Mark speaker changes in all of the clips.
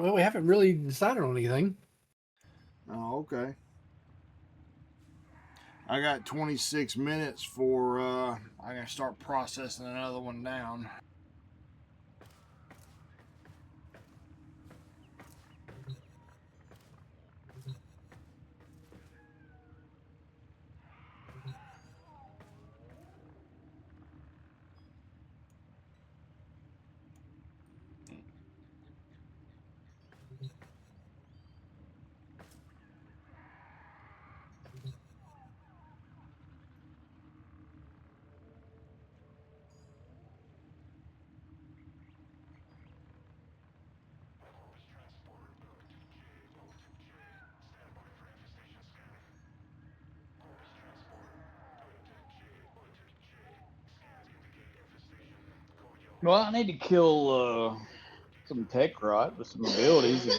Speaker 1: Well, we haven't really decided on anything.
Speaker 2: Oh, okay. I got 26 minutes for I gotta start processing another one down.
Speaker 3: Well, I need to kill some tech rot with some abilities.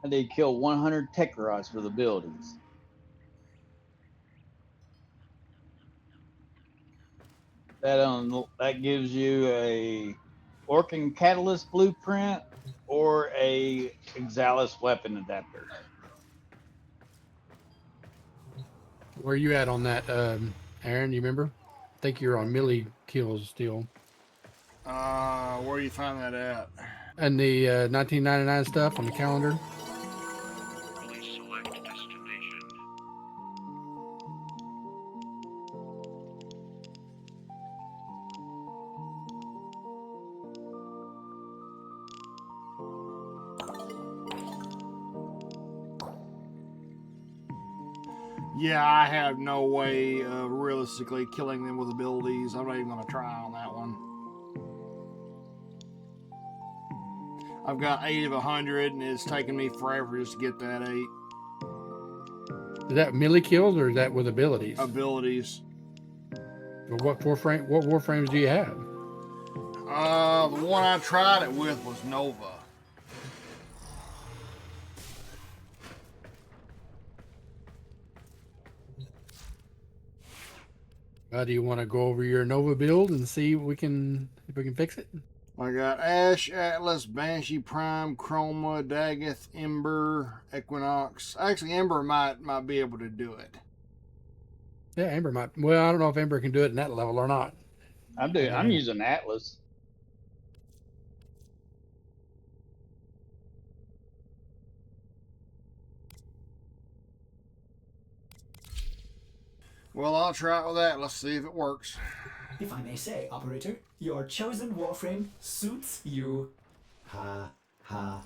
Speaker 3: I need to kill 100 tech rots with abilities. That gives you a Orkin Catalyst blueprint or a Exalis weapon adapter.
Speaker 1: Where are you at on that, Aaron? You remember? I think you're on melee kills still.
Speaker 2: Where you find that at?
Speaker 1: And the 1999 stuff on the calendar.
Speaker 4: Please select destination.
Speaker 2: Yeah, I have no way of realistically killing them with abilities. I'm not even gonna try on that one. I've got 8 of 100, and it's taken me forever just to get that 8.
Speaker 1: Is that melee kills or is that with abilities?
Speaker 2: Abilities.
Speaker 1: Well, what warframes do you have?
Speaker 2: The one I tried it with was Nova.
Speaker 1: Do you want to go over your Nova build and see if we can fix it?
Speaker 2: I got Ash, Atlas, Banshee, Prime, Chroma, Dagoth, Ember, Equinox. Actually, Ember might be able to do it.
Speaker 1: Yeah, Ember might. Well, I don't know if Ember can do it in that level or not.
Speaker 3: I'm using Atlas.
Speaker 2: Well, I'll try it with that. Let's see if it works.
Speaker 5: If I may say, operator, your chosen Warframe suits you. Ha ha.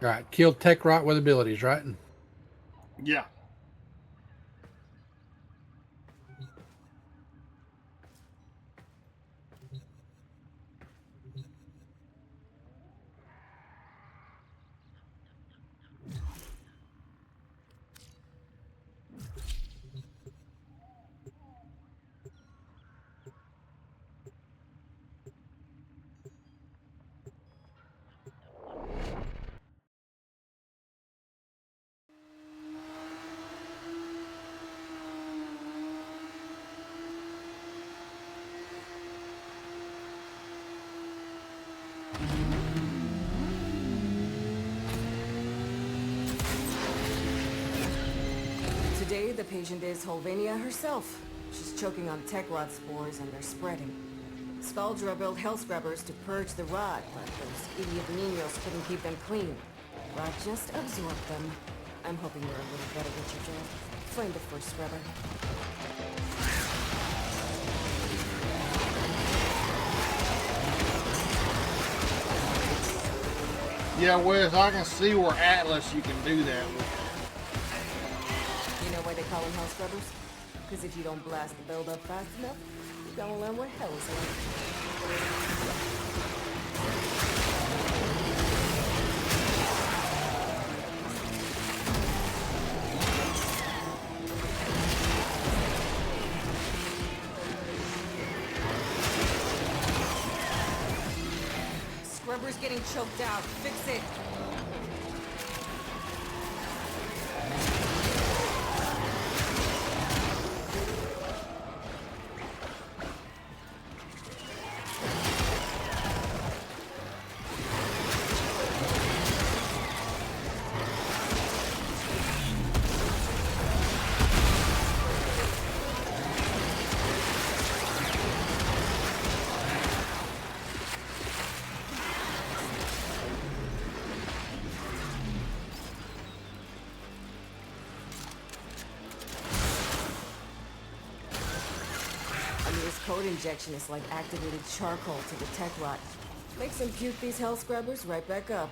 Speaker 1: All right, kill tech rot with abilities, right?
Speaker 2: Yeah.
Speaker 6: Today, the patient is Holvania herself. She's choking on tech rot spores and they're spreading. Skaldra built hell scrubbers to purge the rot, but those idiot Ninos couldn't keep them clean. Rot just absorbed them. I'm hoping you're a little better at your job. Find the first scrubber.
Speaker 2: Yeah, Wes, I can see where Atlas you can do that with.
Speaker 6: You know why they call them hell scrubbers? Because if you don't blast the build up fast enough, you're gonna learn what hell is like. Scrubber's getting choked out. Fix it. Code injection is like activated charcoal to the tech rot. Makes them puke these hell scrubbers right back up.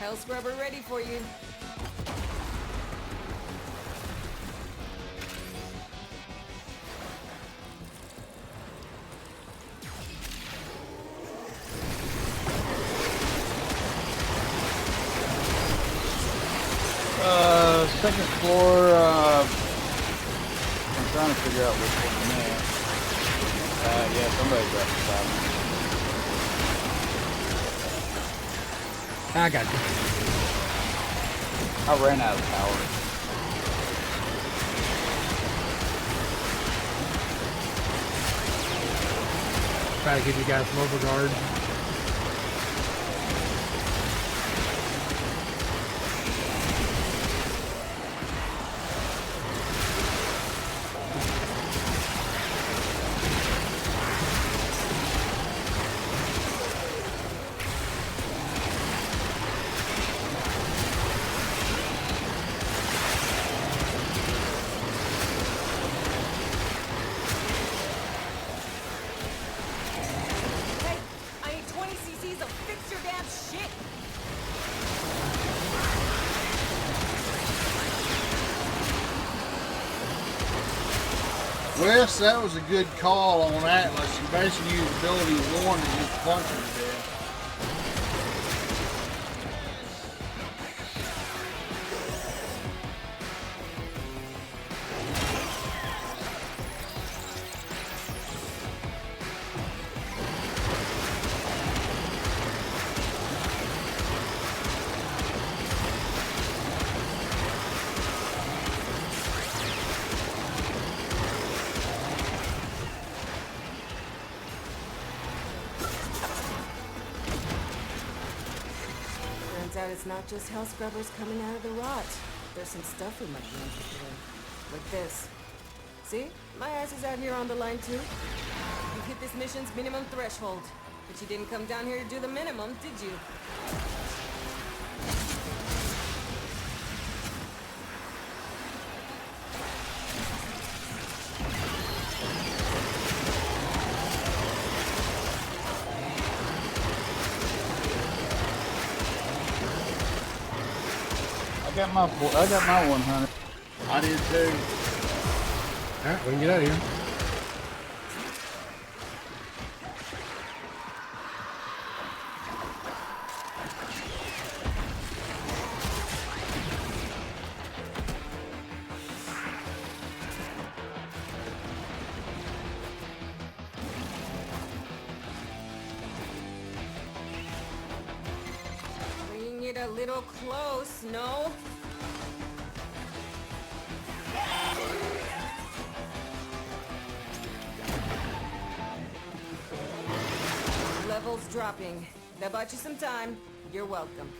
Speaker 6: Hell scrubber ready for you.
Speaker 3: Second floor, I'm trying to figure out which one I'm at. Yeah, somebody's right beside me.
Speaker 1: I got you.
Speaker 3: I ran out of power.
Speaker 1: Try to give you guys some overguard.
Speaker 2: Wes, that was a good call on Atlas. You basically used ability 1 and just punch him to death.
Speaker 6: It's not just hell scrubbers coming out of the rot. There's some stuff we might be interested in. Like this. See? My ass is out here on the line too. You hit this mission's minimum threshold. But you didn't come down here to do the minimum, did you?
Speaker 3: got my 100.
Speaker 2: I did too.
Speaker 1: All right, we can get out of here.
Speaker 6: Bringing it a little close, no? Levels dropping. That bought you some time. You're welcome.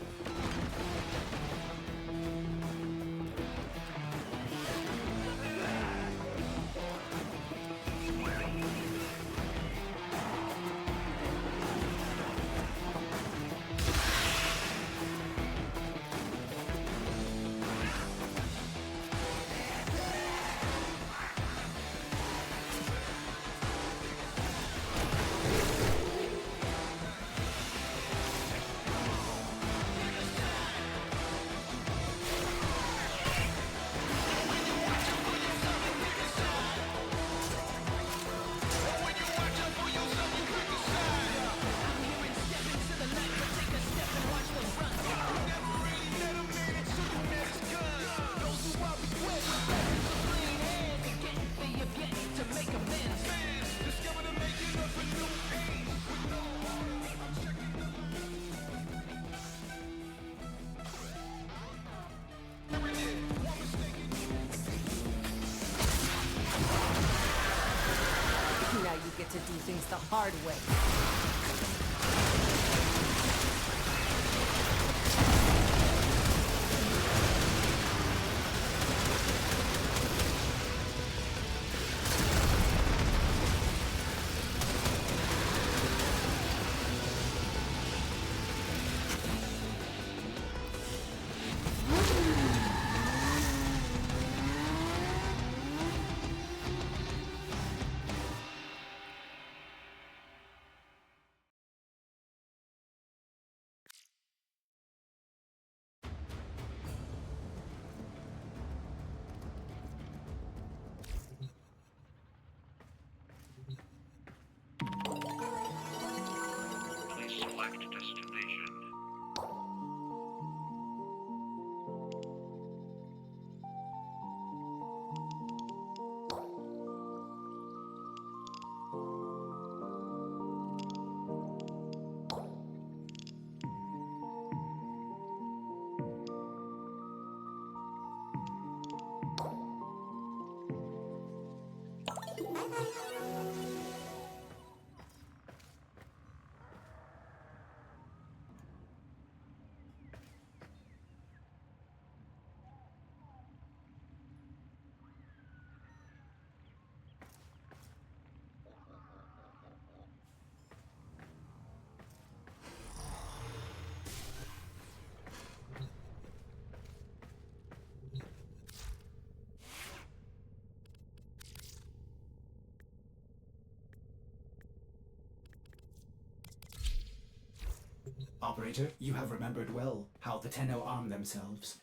Speaker 6: Now you get to do things the hard way.
Speaker 4: Please select destination.
Speaker 5: Operator, you have remembered well how the Tenno arm themselves.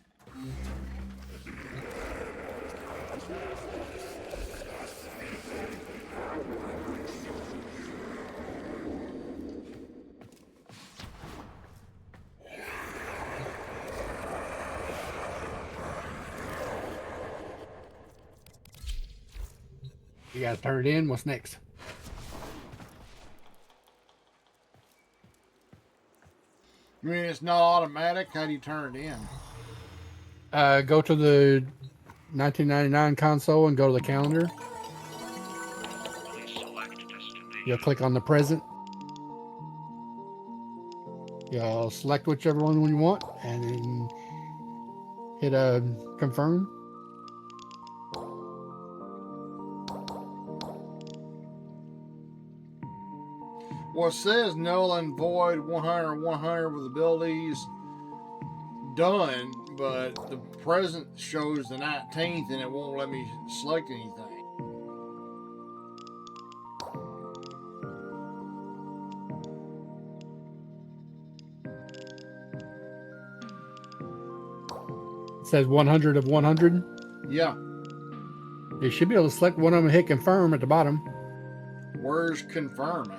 Speaker 1: You guys turn it in. What's next?
Speaker 2: You mean it's not automatic? How do you turn it in?
Speaker 1: Go to the 1999 console and go to the calendar.
Speaker 4: Please select destination.
Speaker 1: You'll click on the present. You'll select whichever one you want and then hit confirm.
Speaker 2: Well, it says null and void 100 with abilities done, but the present shows the 19th and it won't let me select anything.
Speaker 1: says 100 of 100.
Speaker 2: Yeah.
Speaker 1: You should be able to select one of them and hit confirm at the bottom.
Speaker 2: Where's confirm at?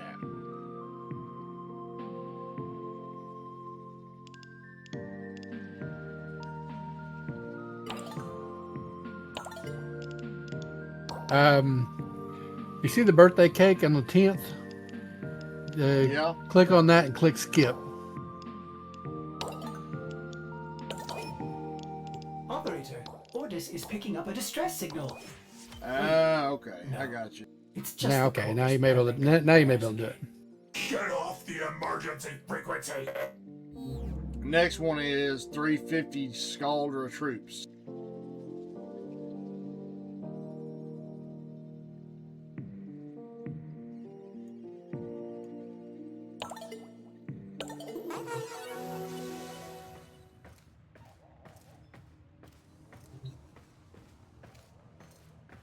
Speaker 1: You see the birthday cake on the 10th?
Speaker 2: Yeah.
Speaker 1: Click on that and click skip.
Speaker 5: Operator, Ordis is picking up a distress signal.
Speaker 2: Ah, okay. I got you.
Speaker 5: It's just
Speaker 1: Now,
Speaker 5: the
Speaker 1: okay,
Speaker 5: code
Speaker 1: now you may be able to. Now you may be able to do it.
Speaker 7: Get off the emergency frequency.
Speaker 2: Next one is 350 Scaldra troops.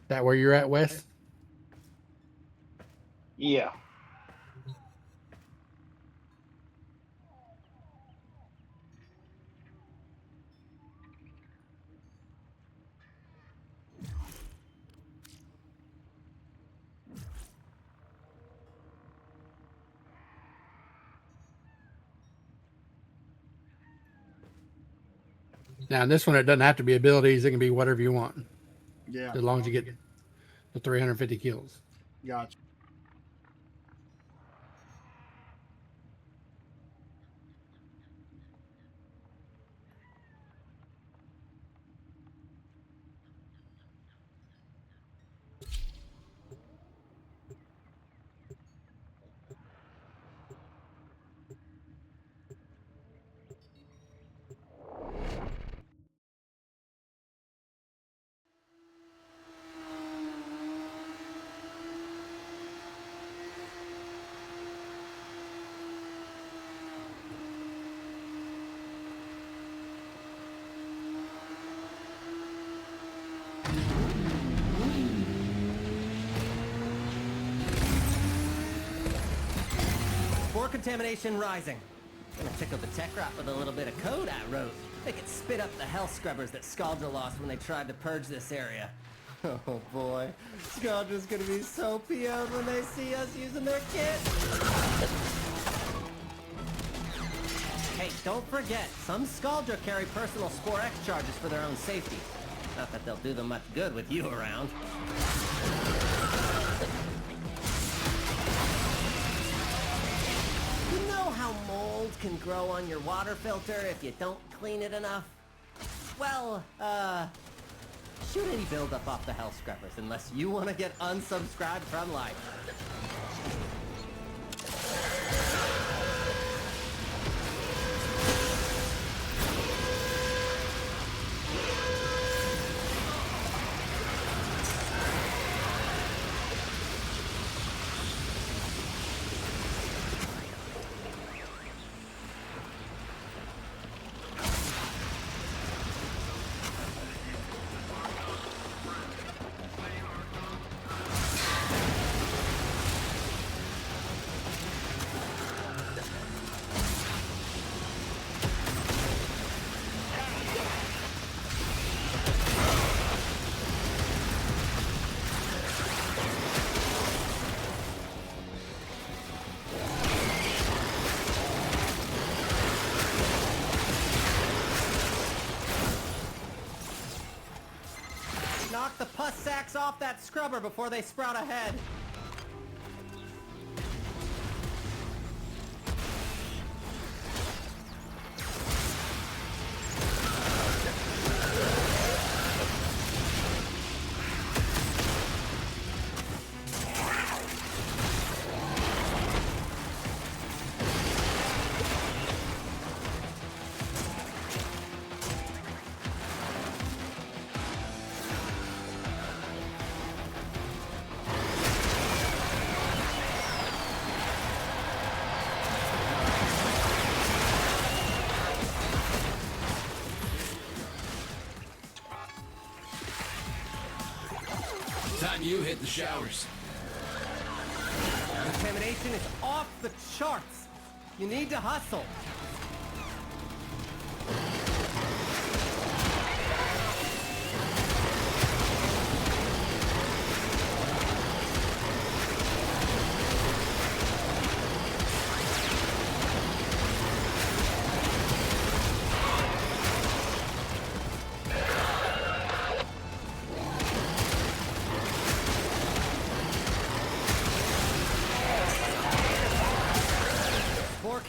Speaker 1: That where you're at, Wes?
Speaker 3: Yeah.
Speaker 1: Now, in this one, it doesn't have to be abilities. It can be whatever you want,
Speaker 2: Yeah.
Speaker 1: as long as you get the 350 kills.
Speaker 2: Gotcha.
Speaker 8: Spore contamination rising. Gonna tickle the tech rot with a little bit of code I wrote. Make it spit up the health scrubbers that Scaldra lost when they tried to purge this area. Oh boy, Scaldra's gonna be so PO'd when they see us using their kit. Hey, don't forget, some Scaldra carry personal Spore X charges for their own safety. Not that they'll do them much good with you around. You know how mold can grow on your water filter if you don't clean it enough? Well, shoot any buildup off the health scrubbers unless you want to get unsubscribed from life. Knock the pus sacks off that scrubber before they sprout ahead.
Speaker 7: Time you hit the showers.
Speaker 8: Contamination is off the charts. You need to hustle.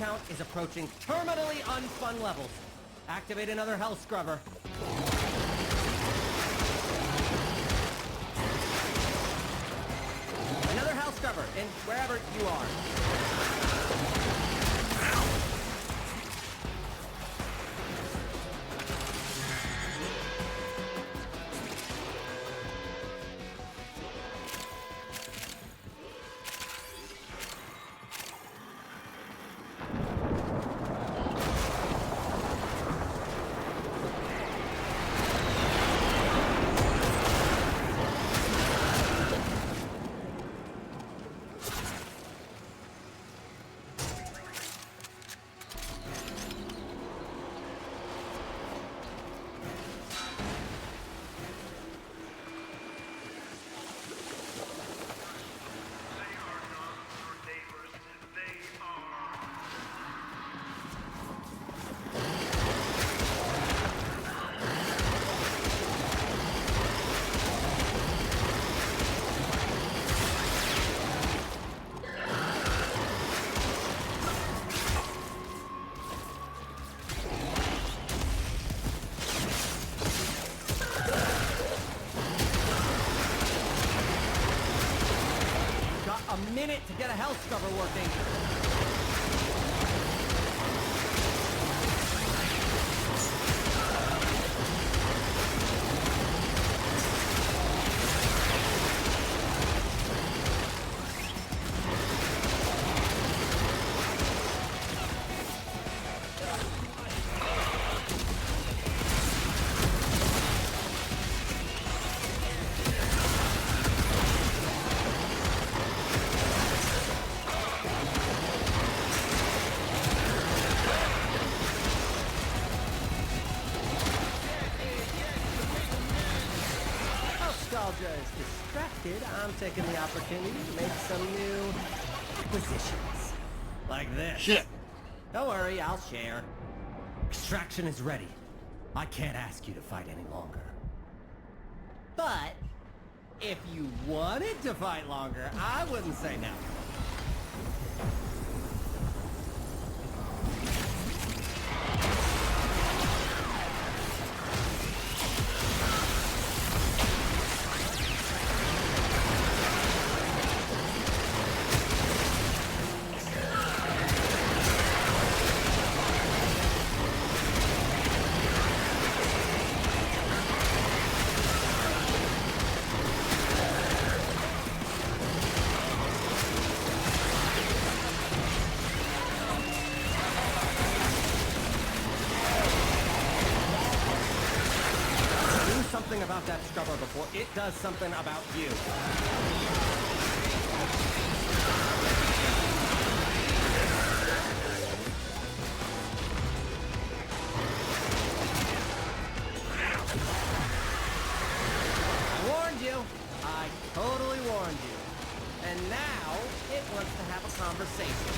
Speaker 8: count is approaching terminally unfun levels. Activate another health scrubber. Another health scrubber in wherever you are. A minute to get a health scrubber working. Nostalgia is distracted, I'm taking the opportunity to make some new acquisitions. Like this.
Speaker 2: Shit.
Speaker 8: Don't worry, I'll share. Extraction is ready. I can't ask you to fight any longer. But, if you wanted to fight longer, I wouldn't say no. Something about that scrubber before it does something about you. I warned you. I totally warned you. And now it wants to have a conversation.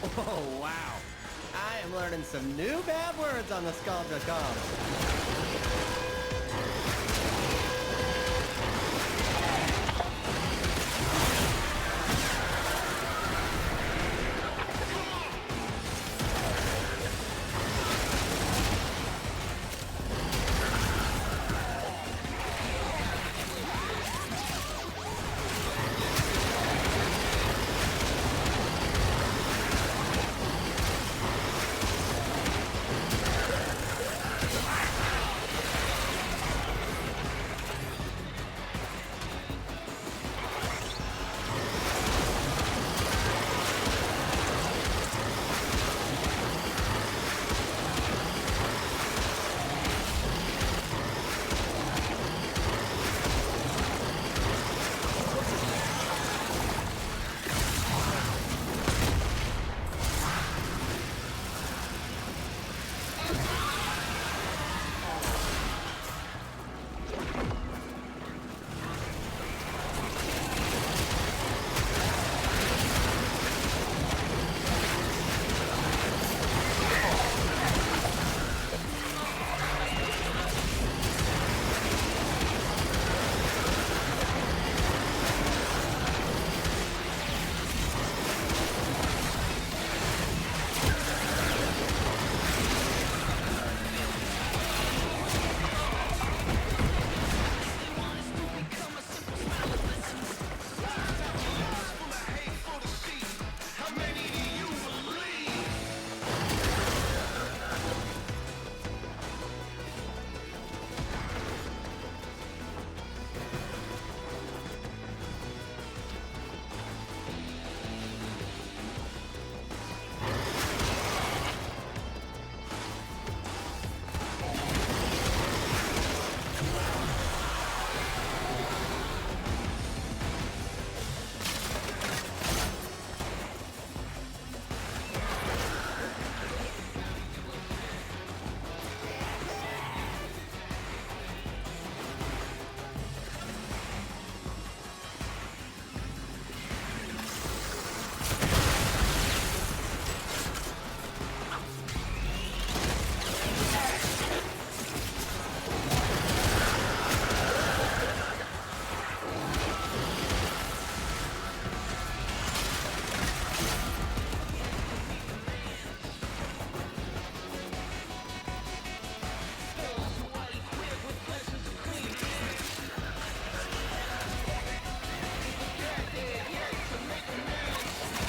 Speaker 8: Oh, wow. I am learning some new bad words on the Scaldra.com.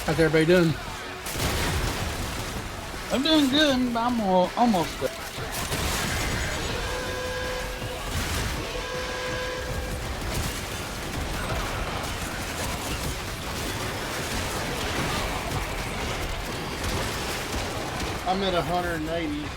Speaker 1: How's everybody doing?
Speaker 3: I'm doing good. I'm almost there.
Speaker 2: I'm at 180.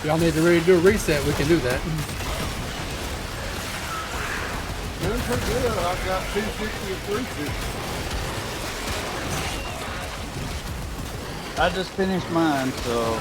Speaker 1: y'all need to really do a reset, we can do that.
Speaker 2: Doing pretty good. I've got 250 and 350.
Speaker 3: I just finished mine, so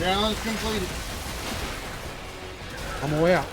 Speaker 2: Challenge completed.
Speaker 1: On my way out.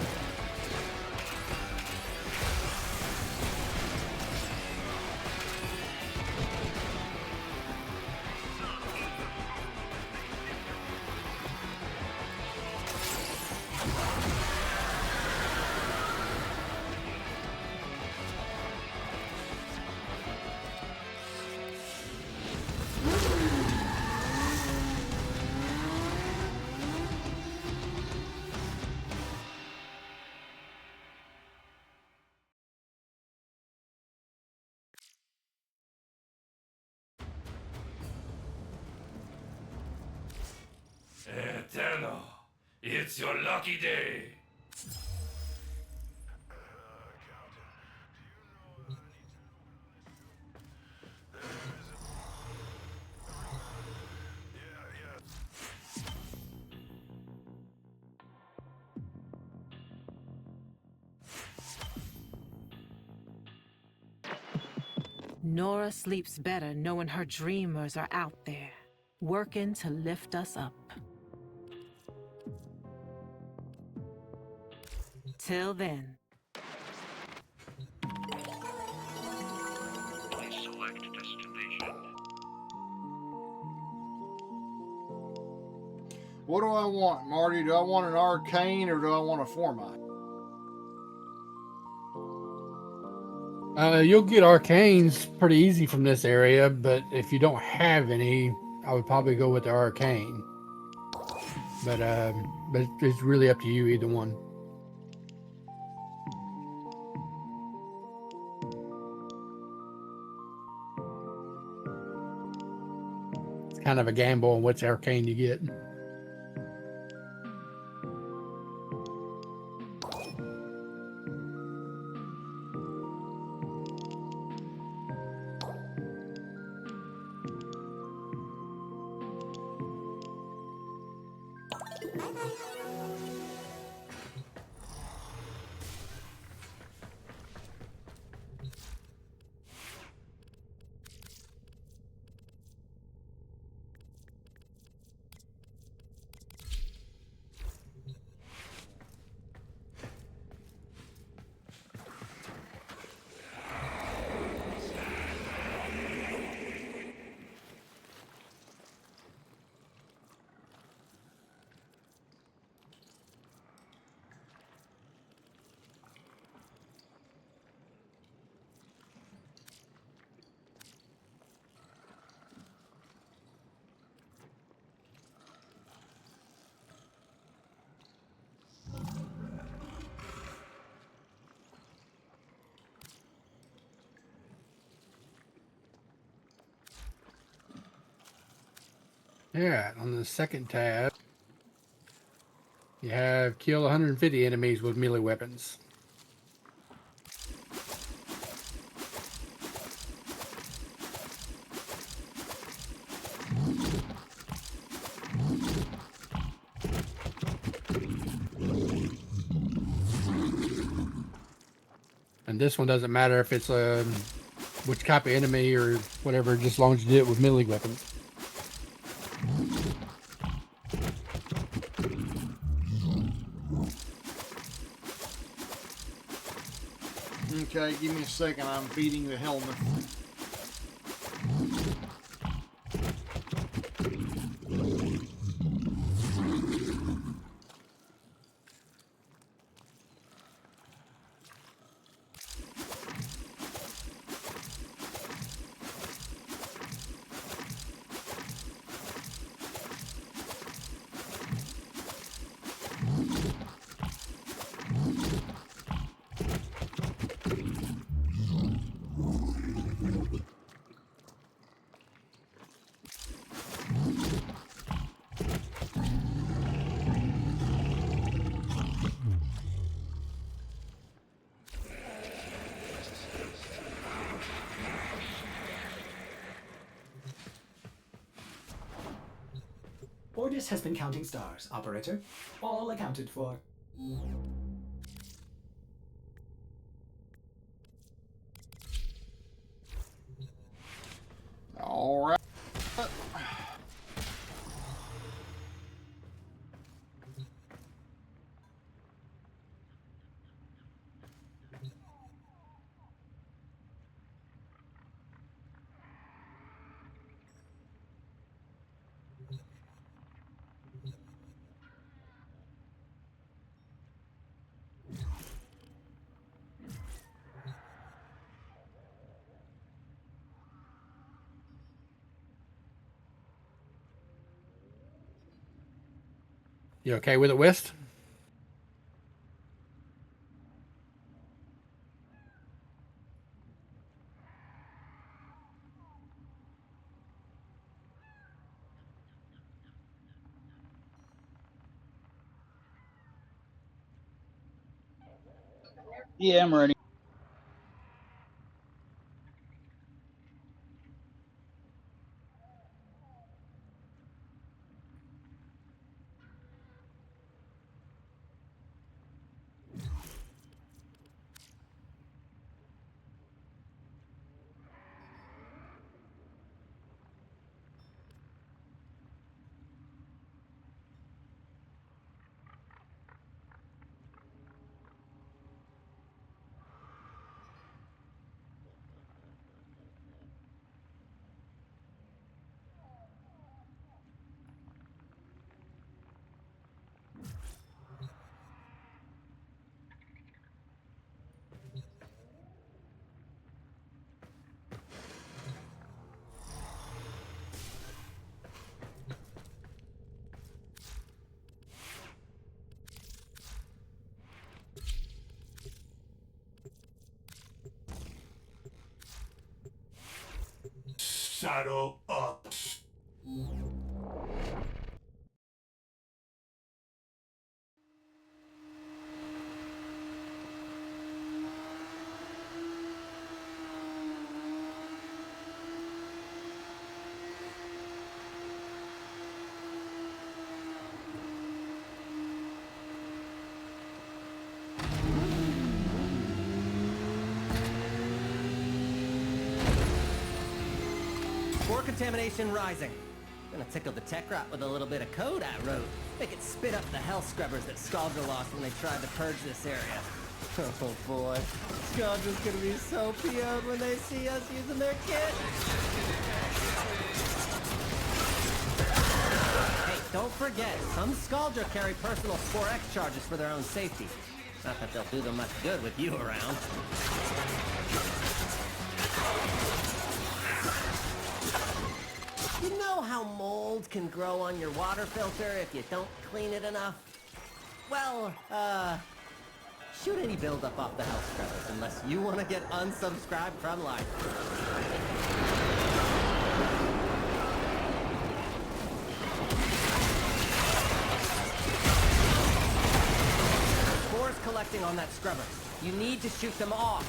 Speaker 7: Eterno, it's your lucky day.
Speaker 9: Nora sleeps better knowing her dreamers are out there, working to lift us up. Till then.
Speaker 4: Please select destination.
Speaker 2: What do I want, Marty? Do I want an arcane or do I want a Formite?
Speaker 1: You'll get arcanes pretty easy from this area, but if you don't have any, I would probably go with the arcane. But it's really up to you, either one. It's kind of a gamble on which arcane you get. Yeah, on the second tab, you have kill 150 enemies with melee weapons. And this one doesn't matter if it's which type of enemy or whatever, just as long as you do it with melee weapons.
Speaker 2: Okay, give me a second. I'm feeding the helmet.
Speaker 5: Ordis has been counting stars, operator. All accounted for.
Speaker 2: All right.
Speaker 1: You okay with it, West?
Speaker 3: Yeah, I'm ready.
Speaker 7: Saddle up.
Speaker 8: Spore contamination rising. Gonna tickle the tech rot with a little bit of code I wrote. Make it spit up the health scrubbers that Scaldra lost when they tried to purge this area. Oh boy. Scaldra's gonna be so PO'd when they see us using their kit. Hey, don't forget, some Scaldra carry personal Spore X charges for their own safety. Not that they'll do them much good with you around. You know how mold can grow on your water filter if you don't clean it enough? Well, shoot any buildup off the health scrubbers unless you want to get unsubscribed from life. Spores collecting on that scrubber. You need to shoot them off.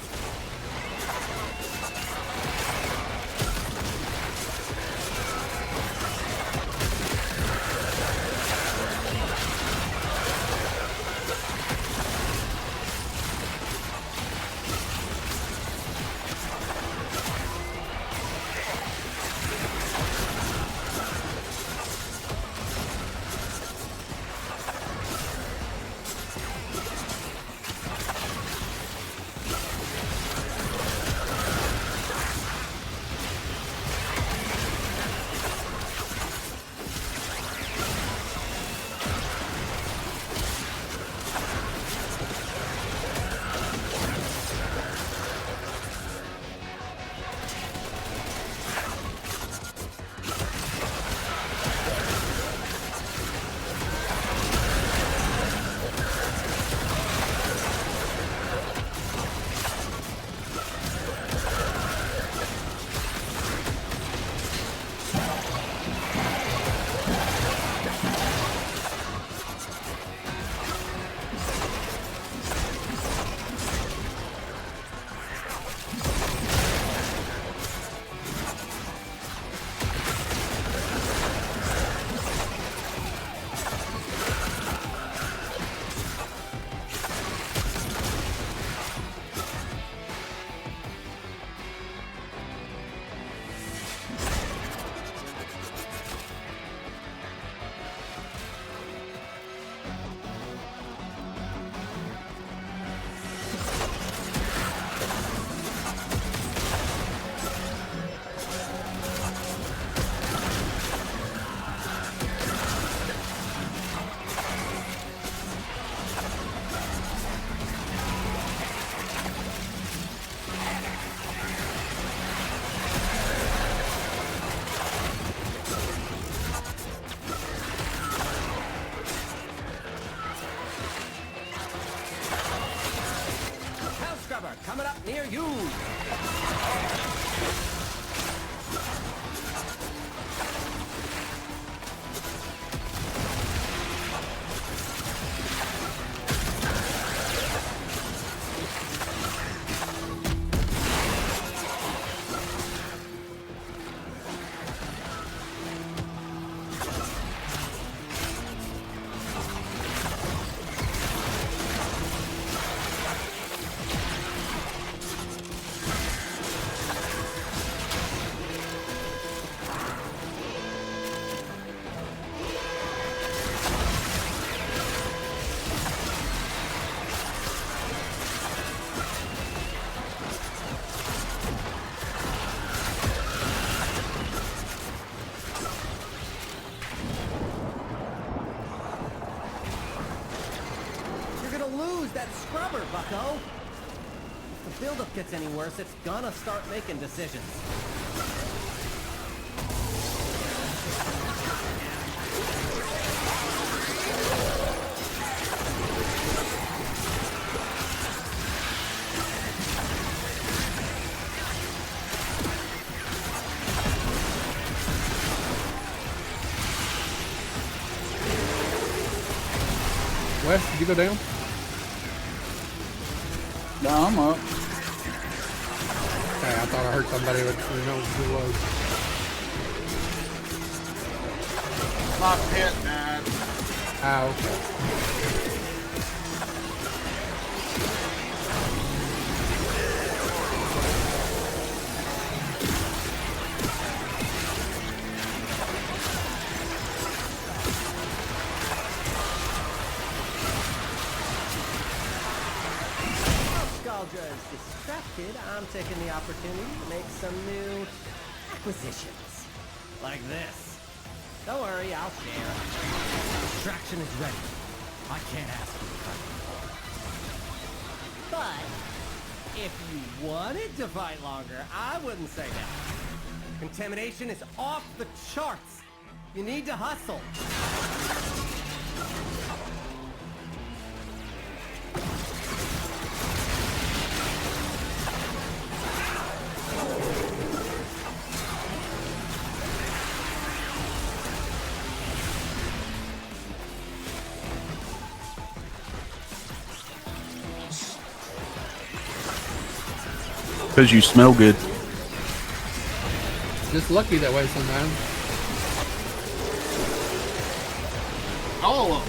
Speaker 8: Coming up near you! that scrubber, bucko! If the buildup gets any worse, it's gonna start making decisions.
Speaker 1: Wes, did you go down?
Speaker 3: No, I'm up.
Speaker 1: Okay, I thought I heard somebody would know who it was.
Speaker 2: My pet died.
Speaker 1: Ah, okay.
Speaker 8: Nostalgia is distracted, I'm taking the opportunity to make some new acquisitions. Like this. Don't worry, I'll share. Distraction is ready. I can't ask you to fight more. But if you wanted to fight longer, I wouldn't say that. Contamination is off the charts. You need to hustle.
Speaker 10: Because you smell good.
Speaker 1: Just lucky that way sometimes.
Speaker 2: All of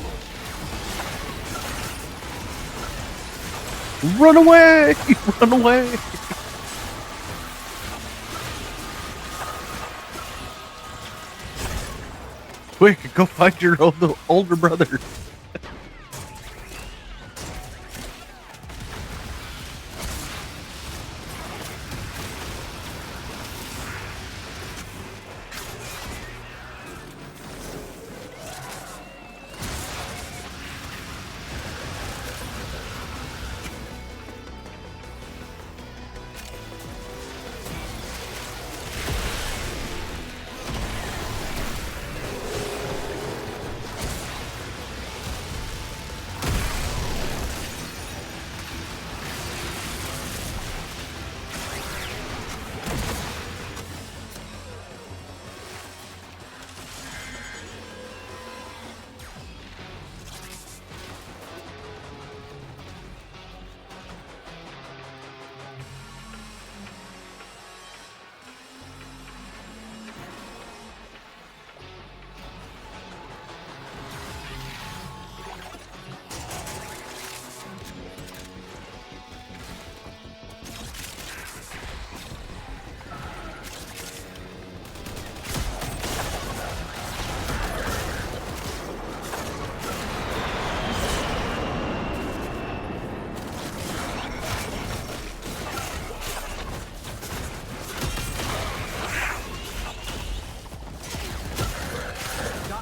Speaker 2: them.
Speaker 10: Run away! Run away! Quick, go find your older brother.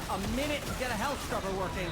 Speaker 8: A minute to get a health scrubber working.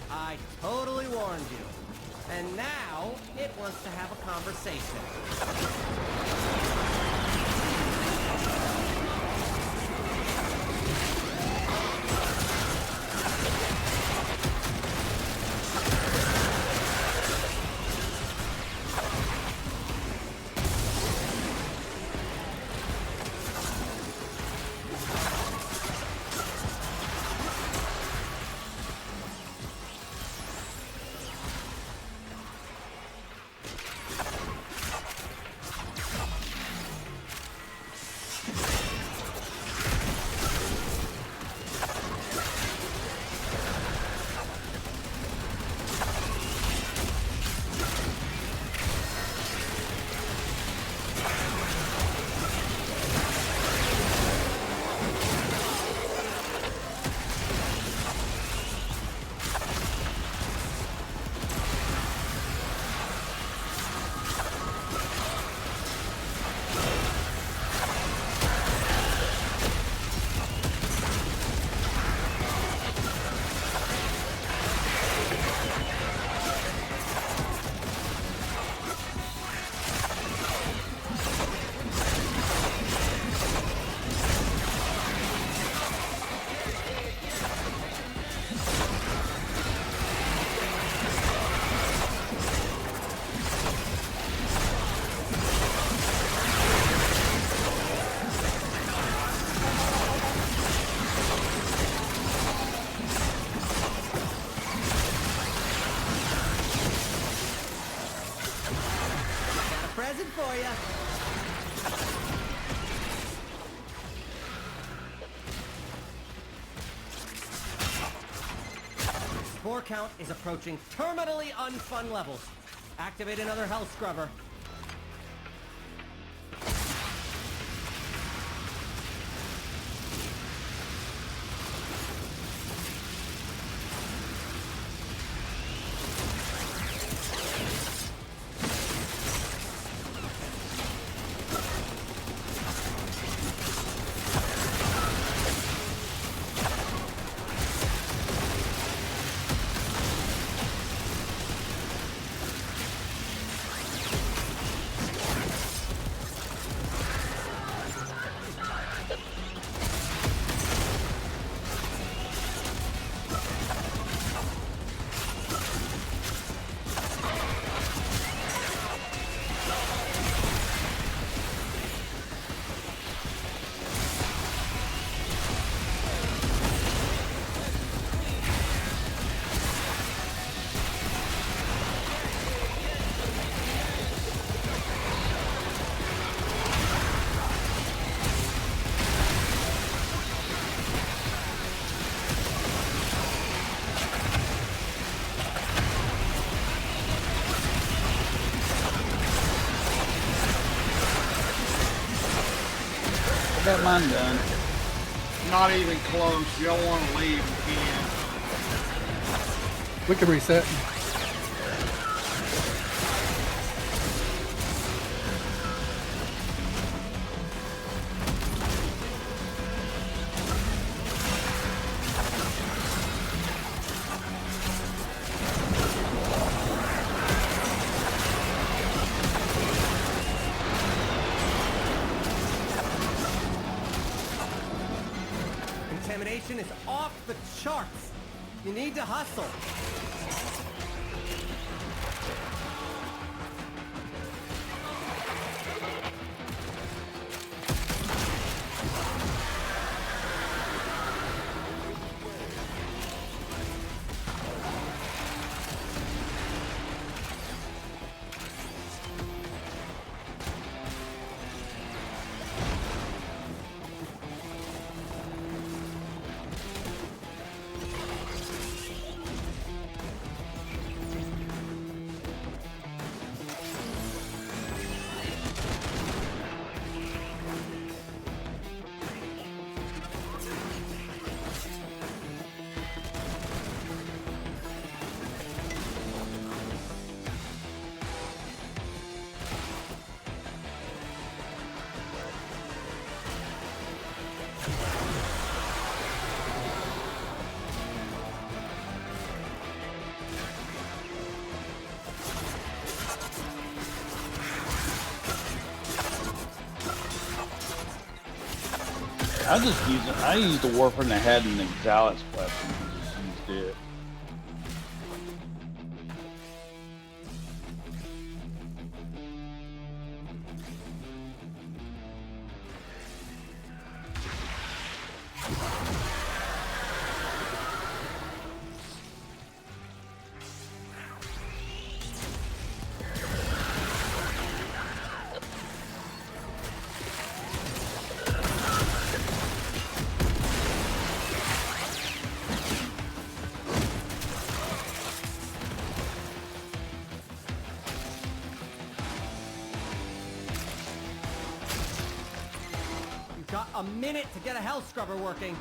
Speaker 8: I totally warned you. And now, it wants to have a conversation. present for you. Spore count is approaching terminally unfun levels. Activate another health scrubber.
Speaker 3: I got mine done.
Speaker 2: Not even close. You don't want to leave, you can.
Speaker 1: We can reset.
Speaker 8: Contamination is off the charts. You need to hustle.
Speaker 3: I used the Warframe that had an Exalis weapon. I just used it.
Speaker 8: Got a minute to get a health scrubber working.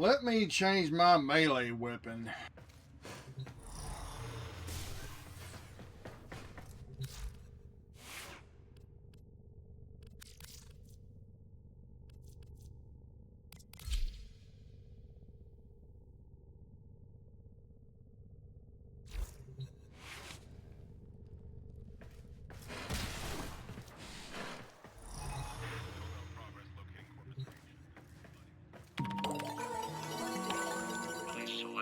Speaker 2: Let me change my melee weapon.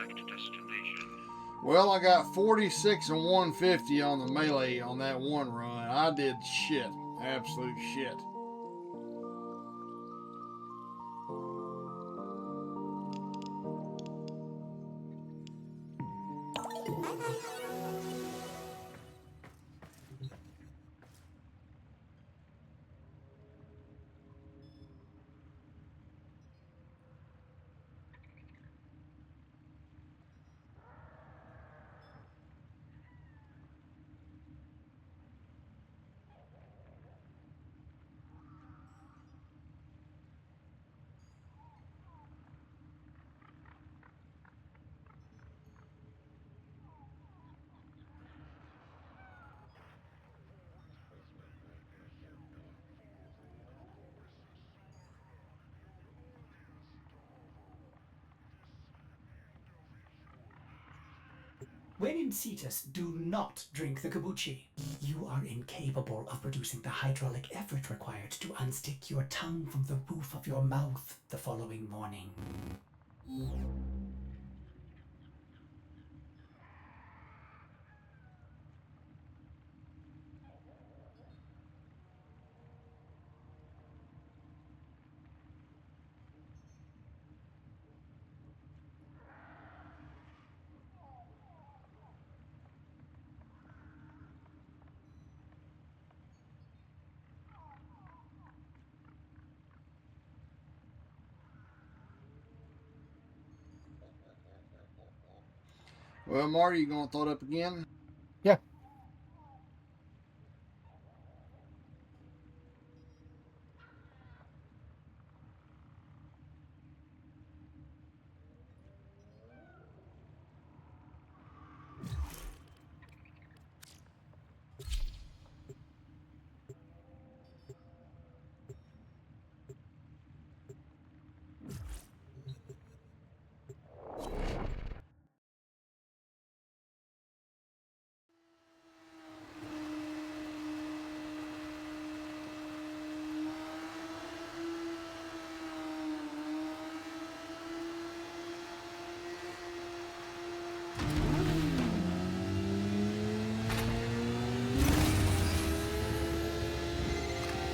Speaker 4: select destination.
Speaker 2: Well, I got 46 and 150 on the melee on that one run. I did shit. Absolute shit.
Speaker 5: When in Cetus, do not drink the kombucha. You are incapable of producing the hydraulic effort required to unstick your tongue from the roof of your mouth the following morning.
Speaker 2: Well, Marty, you gonna throw it up again?
Speaker 1: Yeah.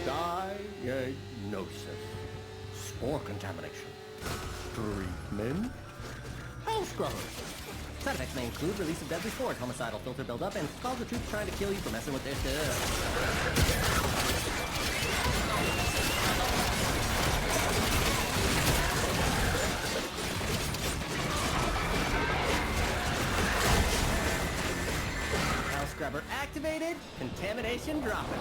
Speaker 8: Diagnosis. Spore contamination. Treatment. Hell scrubbers. Side effects may include release of deadly spores, homicidal filter buildup, and scalds the troops trying to kill you for messing with their stuff. Hell scrubber activated. Contamination dropping.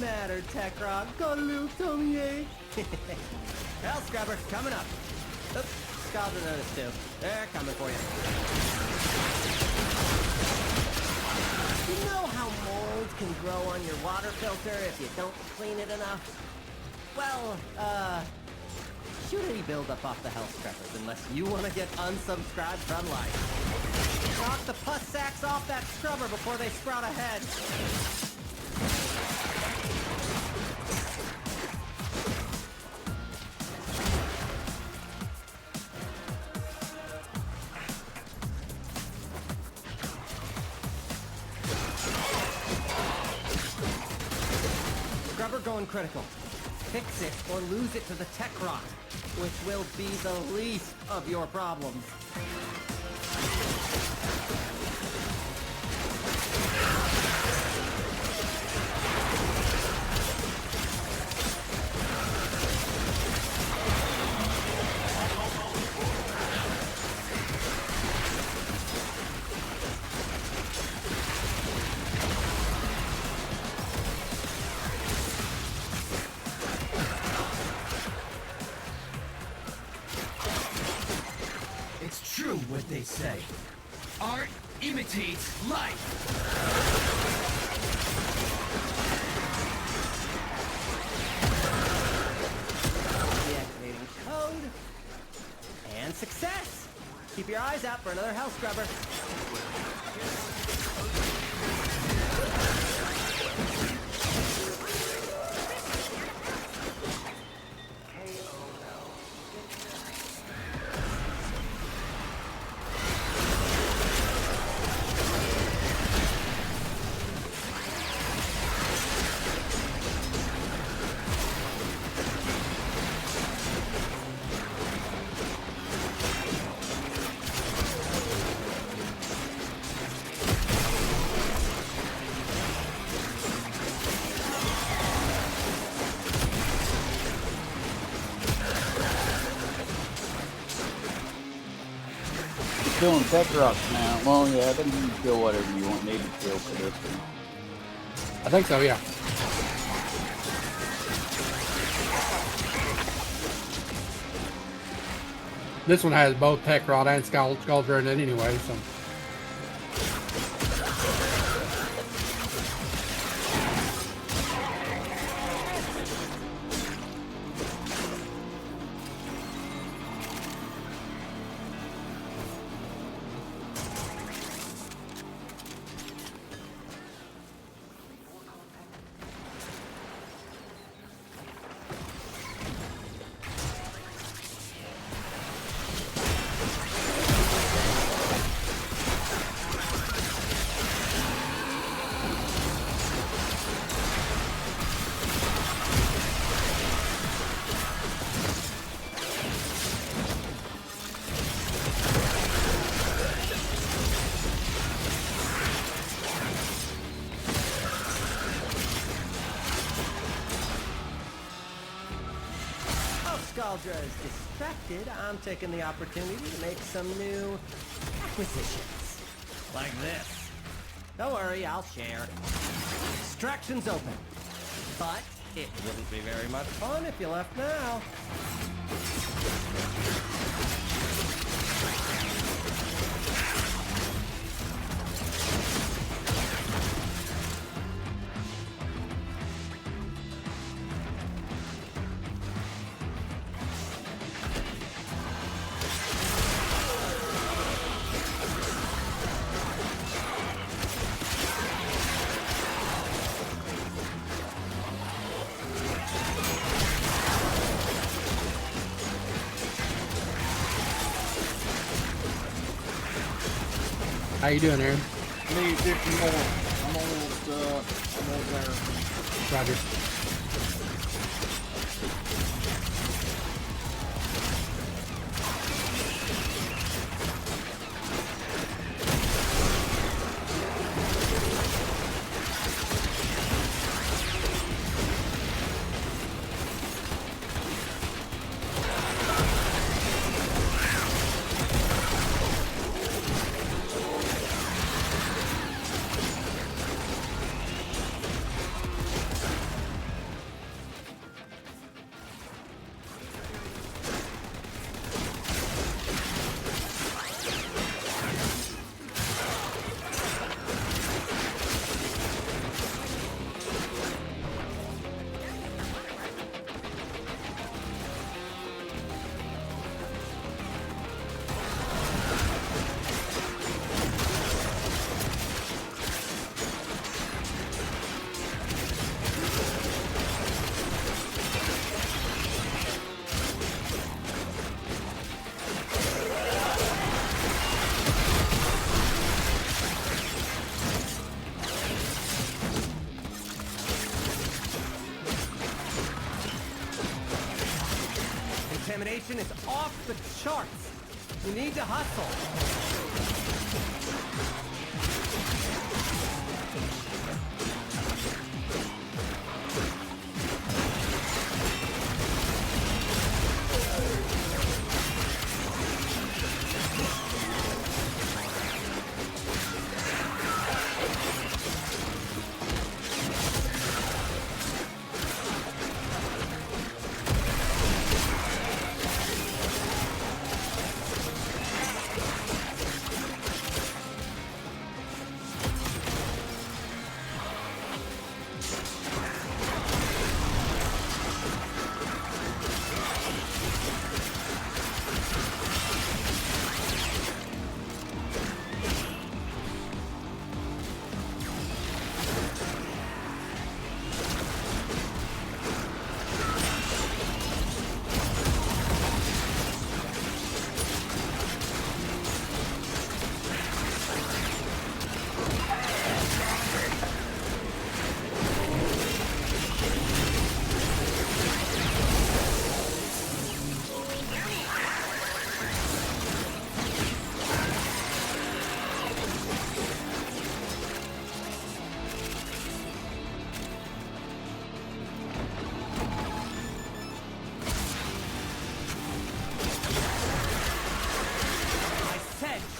Speaker 8: Matter, Tech Rock. Got a little tummy ache. Hell Scrubber, coming up. Oops, Scalds will notice too. They're coming for you. You know how molds can grow on your water filter if you don't clean it enough? Well, shoot any buildup off the Hell Scrubbers unless you want to get unsubscribed from life. Knock the pus sacks off that scrubber before they sprout a head. Scrubber going critical. fix it or lose it to the tech rot, which will be the least of your problems.
Speaker 5: It's true what they say. Art imitates life.
Speaker 8: Deactivating code. And success! Keep your eyes out for another hell scrubber.
Speaker 3: Killing tech rocks now. Well, yeah, I think you can kill whatever you want me to kill for this one.
Speaker 1: I think so, yeah. This one has both Tech Rod and Skull in it anyway, so.
Speaker 8: Skaldra is distracted, I'm taking the opportunity to make some new acquisitions. Like this. Don't worry, I'll share. Extraction's open. But it wouldn't be very much fun if you left now.
Speaker 1: How you doing, Aaron?
Speaker 2: Need 50 more. I'm almost there.
Speaker 1: Roger.
Speaker 8: production is off the charts. You need to hustle.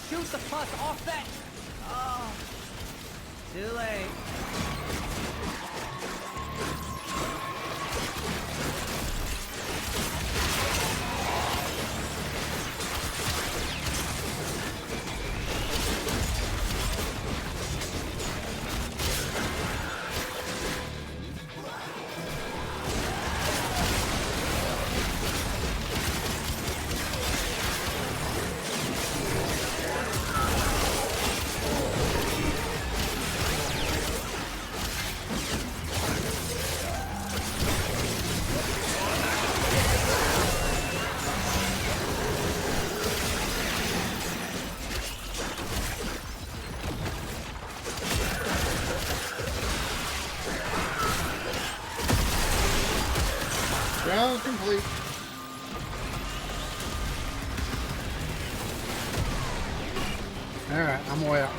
Speaker 8: Shoot the plus off that! Oh, too late.
Speaker 2: Round complete.
Speaker 1: All right, I'm way out.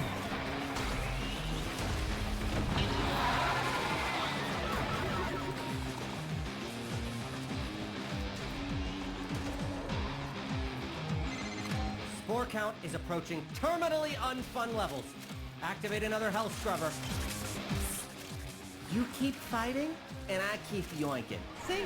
Speaker 8: Spore count is approaching terminally unfun levels. Activate another health scrubber. You keep fighting, and I keep yoinking. See?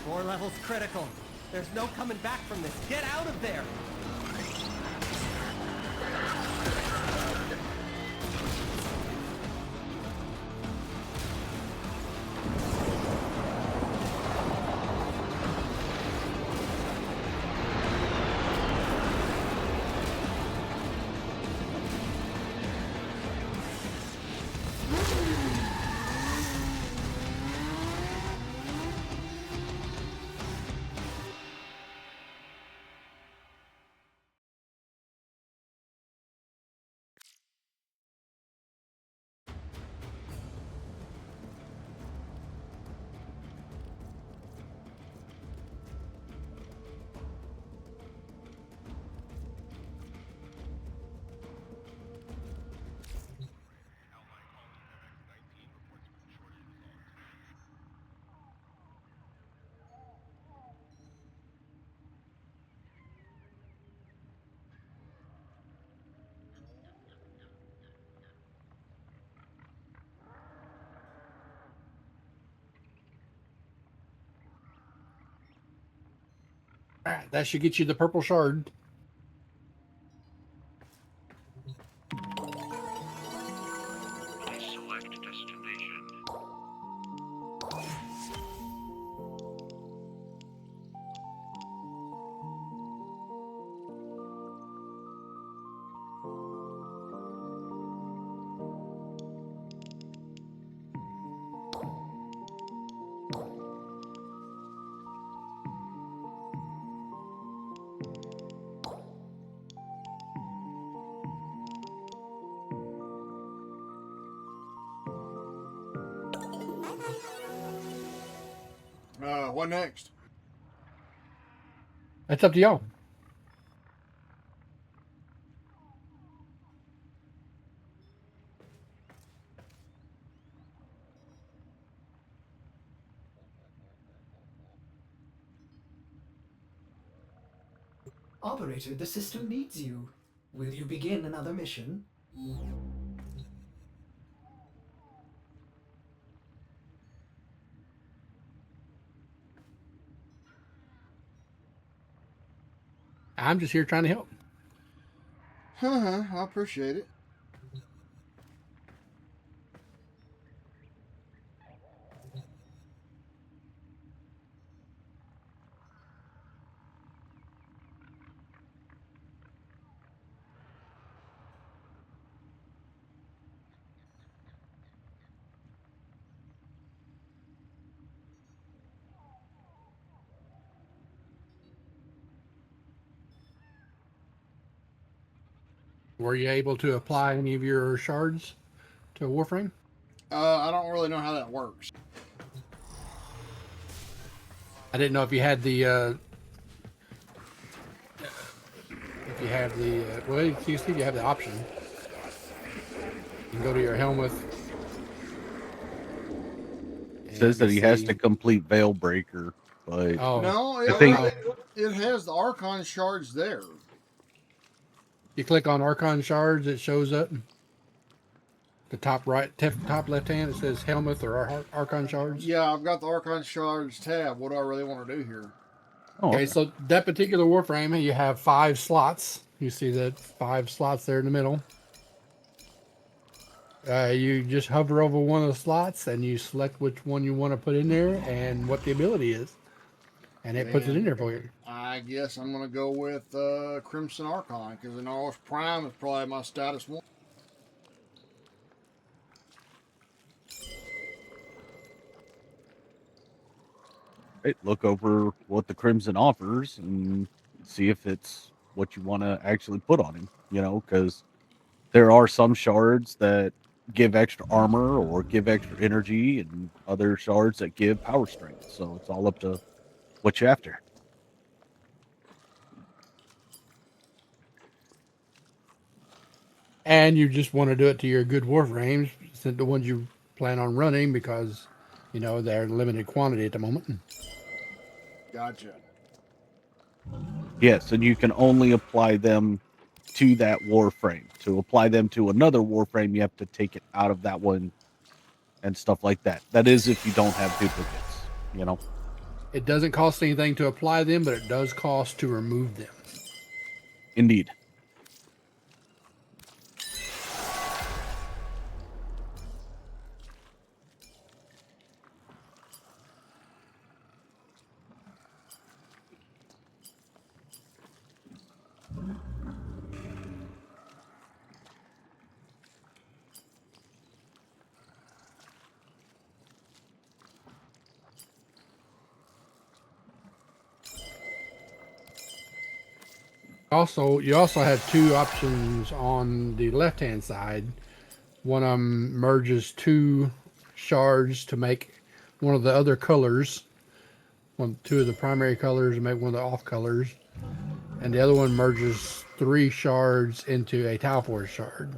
Speaker 8: Core level's critical. There's no coming back from this. Get out of there!
Speaker 1: All right, that should get you the purple shard.
Speaker 4: Please select destination.
Speaker 2: What next?
Speaker 1: That's up to y'all.
Speaker 5: Operator, the system needs you. Will you begin another mission?
Speaker 1: I'm just here trying to help.
Speaker 2: I appreciate it.
Speaker 1: Were you able to apply any of your shards to Warframe?
Speaker 2: I don't really know how that works.
Speaker 1: I didn't know if you had the well, you see you have the option. You can go to your helmet.
Speaker 10: It says that he has to complete Veil Breaker, but
Speaker 2: No,
Speaker 10: I think
Speaker 2: it has the Archon shards there.
Speaker 1: You click on Archon shards, it shows up. The top right, top left hand, it says helmet or Archon shards.
Speaker 2: Yeah, I've got the Archon shards tab. What do I really want to do here?
Speaker 1: Okay, so that particular Warframe, you have 5 slots. You see the 5 slots there in the middle. You just hover over one of the slots and you select which one you want to put in there and what the ability is. And it puts it in there for you.
Speaker 2: I guess I'm going to go with Crimson Archon because the North Prime is probably my status one.
Speaker 10: Right, look over what the Crimson offers and see if it's what you want to actually put on him, you know, because there are some shards that give extra armor or give extra energy and other shards that give power strength. So it's all up to what you're after.
Speaker 1: And you just want to do it to your good Warframes, the ones you plan on running, because, you know, they're limited quantity at the moment.
Speaker 2: Gotcha.
Speaker 10: Yes, and you can only apply them to that Warframe. To apply them to another Warframe, you have to take it out of that one and stuff like that. That is if you don't have duplicates, you know.
Speaker 1: It doesn't cost anything to apply them, but it does cost to remove them.
Speaker 10: Indeed.
Speaker 1: Also, you also have 2 options on the left-hand side. One of them merges 2 shards to make one of the other colors, 2 of the primary colors to make one of the off colors, and the other one merges 3 shards into a Tau Force shard.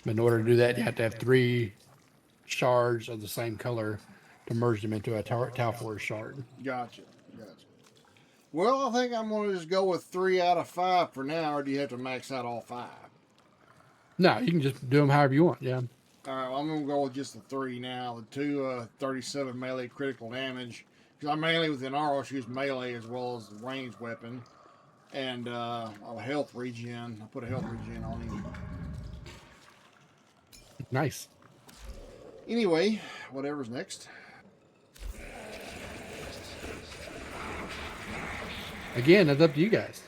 Speaker 1: In order to do that, you have to have 3 shards of the same color to merge them into a Tau Force shard.
Speaker 2: Gotcha. Well, I think I'm going to just go with 3 out of 5 for now, or do you have to max out all 5?
Speaker 1: No, you can just do them however you want, yeah.
Speaker 2: All right, well, I'm going to go with just the 3 now. The 2 37 melee critical damage. Because I mainly with Inaros use melee as well as the ranged weapon. And a health regen. I put a health regen on him.
Speaker 1: Nice.
Speaker 2: Anyway, whatever's next.
Speaker 1: Again, that's up to you guys.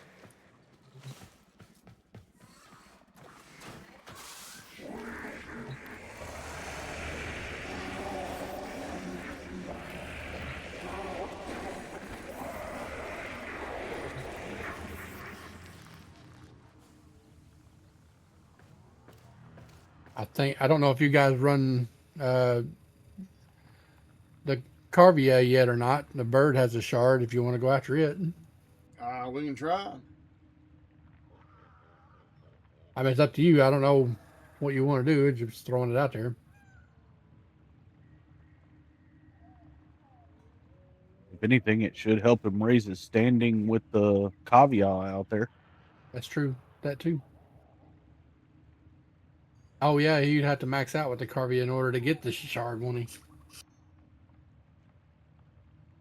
Speaker 1: I don't know if you guys run the Carvia yet or not. The bird has a shard if you want to go after it.
Speaker 2: We can try.
Speaker 1: I mean, it's up to you. I don't know what you want to do. Just throwing it out there.
Speaker 10: If anything, it should help him raise his standing with the caveat out there.
Speaker 1: That's true. That too. Oh yeah, you'd have to max out with the Carvia in order to get the shard, won't he?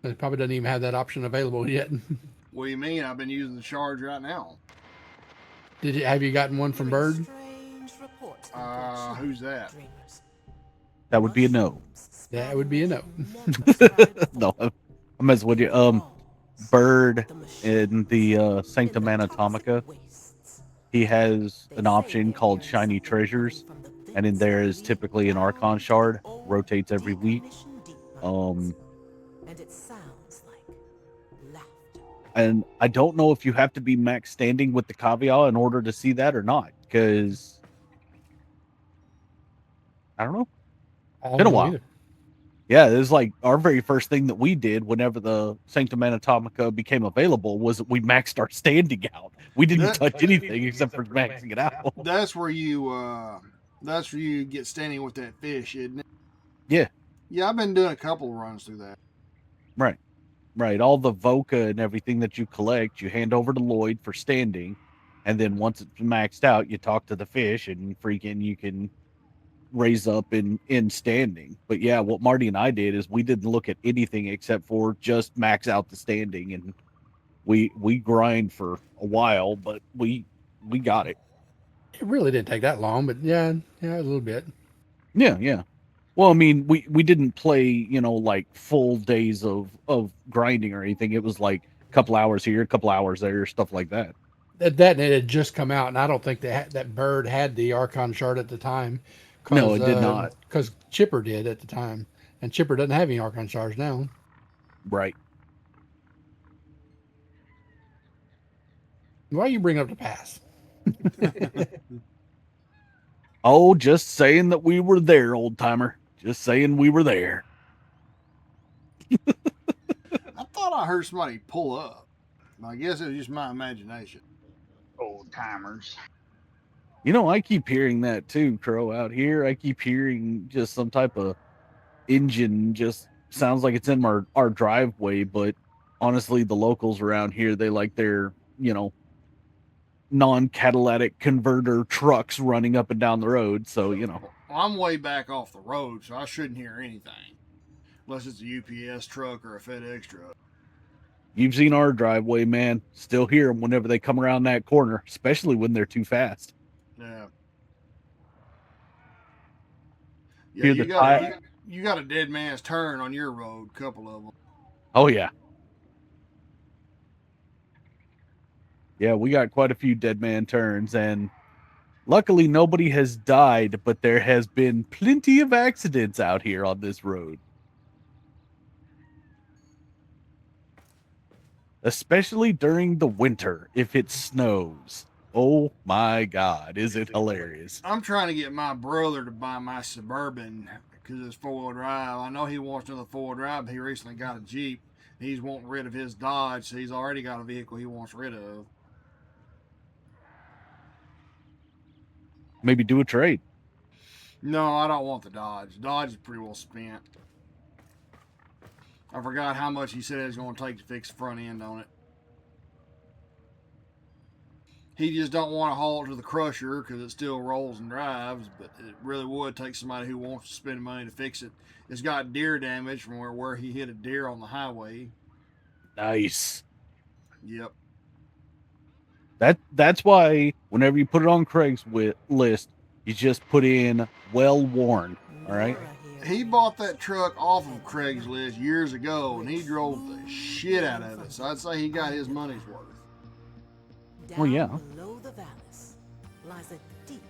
Speaker 1: It probably doesn't even have that option available yet.
Speaker 2: What do you mean? I've been using the charge right now.
Speaker 1: Have you gotten one from Bird?
Speaker 2: Who's that?
Speaker 10: That would be a no.
Speaker 1: That would be a no.
Speaker 10: No, I'm messing with you. Bird in the Sanctum Anatomica, he has an option called Shiny Treasures, and in there is typically an Archon shard, rotates every week. And I don't know if you have to be max standing with the caveat in order to see that or not, because I don't know. Been a while. Either. Yeah, it was like our very first thing that we did whenever the Sanctum Anatomica became available was we maxed our standing out. We didn't touch anything except for maxing it out.
Speaker 2: That's where you get standing with that fish, isn't it?
Speaker 10: Yeah.
Speaker 2: Yeah, I've been doing a couple of runs through that.
Speaker 10: Right. Right. All the Voca and everything that you collect, you hand over to Lloyd for standing. And then once it's maxed out, you talk to the fish and freaking you can raise up in standing. But yeah, what Marty and I did is we didn't look at anything except for just max out the standing, and we grind for a while, but we got it.
Speaker 1: It really didn't take that long, but yeah, a little bit.
Speaker 10: Yeah. Well, I mean, we didn't play, like full days of grinding or anything. It was like a couple hours here, a couple hours there, stuff like that.
Speaker 1: That and it had just come out, and I don't think that Bird had the Archon shard at the time.
Speaker 10: No, it did not.
Speaker 1: Because Chipper did at the time, and Chipper doesn't have any Archon shards now.
Speaker 10: Right.
Speaker 1: Why you bring up the past?
Speaker 10: Oh, just saying that we were there, old timer. Just saying we were there.
Speaker 2: I thought I heard somebody pull up. I guess it was just my imagination.
Speaker 3: Old timers.
Speaker 10: I keep hearing that too, Crow, out here. I keep hearing just some type of engine just sounds like it's in our driveway, but honestly, the locals around here, they like their, non-catalytic converter trucks running up and down the road, so,
Speaker 2: Well, I'm way back off the road, so I shouldn't hear anything. Unless it's a UPS truck or a FedEx truck.
Speaker 10: You've seen our driveway, man. Still hear them whenever they come around that corner, especially when they're too fast.
Speaker 2: Yeah.
Speaker 10: Hear
Speaker 2: you got a dead man's turn on your road, a couple of them.
Speaker 10: Oh, yeah. Yeah, we got quite a few dead man turns, and luckily nobody has died, but there has been plenty of accidents out here on this road. Especially during the winter, if it snows. Oh my God, is it hilarious?
Speaker 2: I'm trying to get my brother to buy my Suburban because it's four-wheel drive. I know he wants another four-wheel drive, but he recently got a Jeep. He's wanting rid of his Dodge, so he's already got a vehicle he wants rid of.
Speaker 10: Maybe do a trade.
Speaker 2: No, I don't want the Dodge. Dodge is pretty well spent. I forgot how much he said it was going to take to fix the front end on it. He just don't want to haul it to the crusher because it still rolls and drives, but it really would take somebody who wants to spend money to fix it. It's got deer damage from where he hit a deer on the highway.
Speaker 10: Nice.
Speaker 2: Yep.
Speaker 10: That's why whenever you put it on Craig's list, you just put in well worn. All right.
Speaker 2: He bought that truck off of Craigslist years ago, and he drove the shit out of it. So I'd say he got his money's worth.
Speaker 10: Well, yeah.
Speaker 6: Below the valleys lies a deep,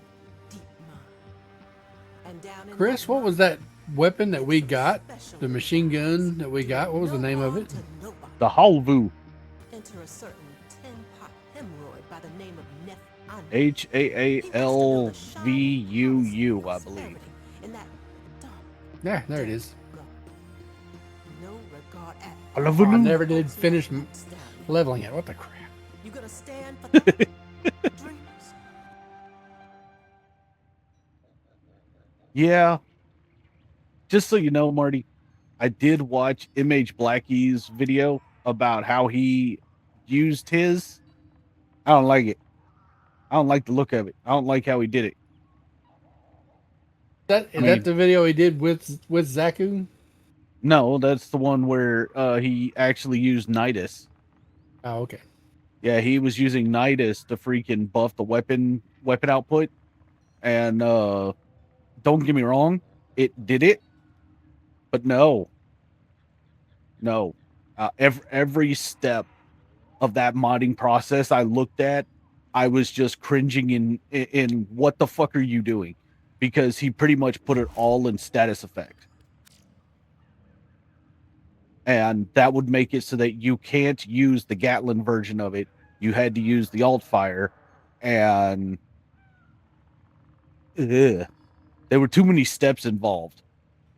Speaker 6: deep mine. And down in
Speaker 1: Chris, what was that weapon that we got? The machine gun that we got? What was the name of it?
Speaker 10: The Halvu.
Speaker 6: Enter a certain 10-pot hemorrhoid by the name of Neph.
Speaker 10: HAALVUU, I believe.
Speaker 1: Yeah, there it is.
Speaker 6: No regard at
Speaker 1: Oh, I never did finish leveling it. What the crap?
Speaker 6: You gonna stand for the dreamers?
Speaker 10: Yeah, just so you know, Marty, I did watch MH Blackie's video about how he used his. I don't like it. I don't like the look of it. I don't like how he did it.
Speaker 1: Is that the video he did with Zaku?
Speaker 10: No, that's the one where he actually used Nidus.
Speaker 1: Oh, okay.
Speaker 10: Yeah, he was using Nidus to freaking buff the weapon output. And don't get me wrong, it did it, but no. Every step of that modding process I looked at, I was just cringing in what the fuck are you doing? Because he pretty much put it all in status effect. And that would make it so that you can't use the Gatlin version of it. You had to use the alt fire, and there were too many steps involved.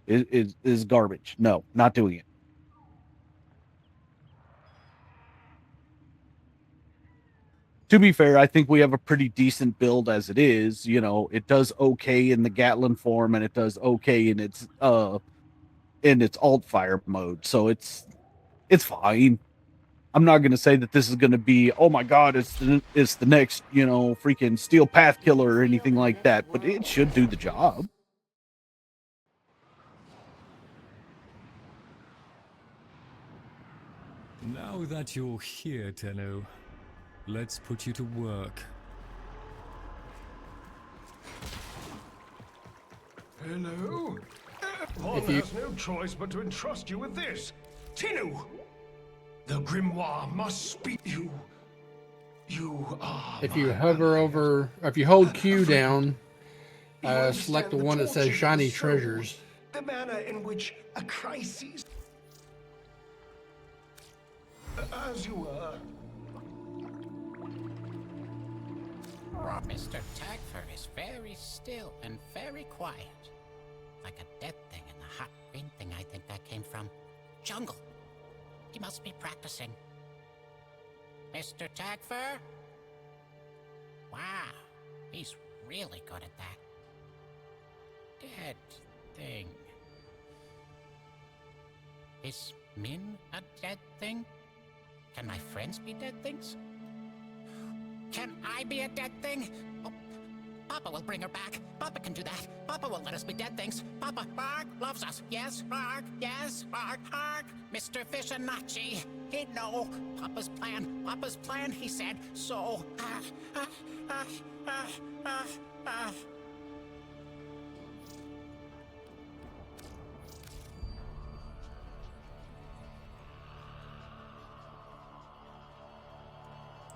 Speaker 10: It is garbage. No, not doing it. To be fair, I think we have a pretty decent build as it is. You know, it does okay in the Gatlin form, and it does okay in its alt fire mode. So it's fine. I'm not going to say that this is going to be, oh my god, it's the next, freaking Steel Path Killer or anything like that, but it should do the job.
Speaker 11: Now that you're here, Tenno, let's put you to work.
Speaker 7: Hello? One has no choice but to entrust you with this. Tinu! The grimoire must speak. You are.
Speaker 1: If you hover over, or if you hold Q down, select the one that says Shiny Treasures.
Speaker 7: The manner in which a crisis. As you were.
Speaker 12: Mr. Tagfer is very still and very quiet. Like a dead thing in the hot green thing I think that came from. Jungle. He must be practicing. Mr. Tagfer? Wow, he's really good at that. Dead thing. Is Min a dead thing? Can my friends be dead things? Can I be a dead thing? Oh, Papa will bring her back. Papa can do that. Papa won't let us be dead things. Papa, Arg, loves us. Yes, Arg, yes, Arg, Arg. Mr. Fishanachi, he'd know. Papa's plan, he said. So,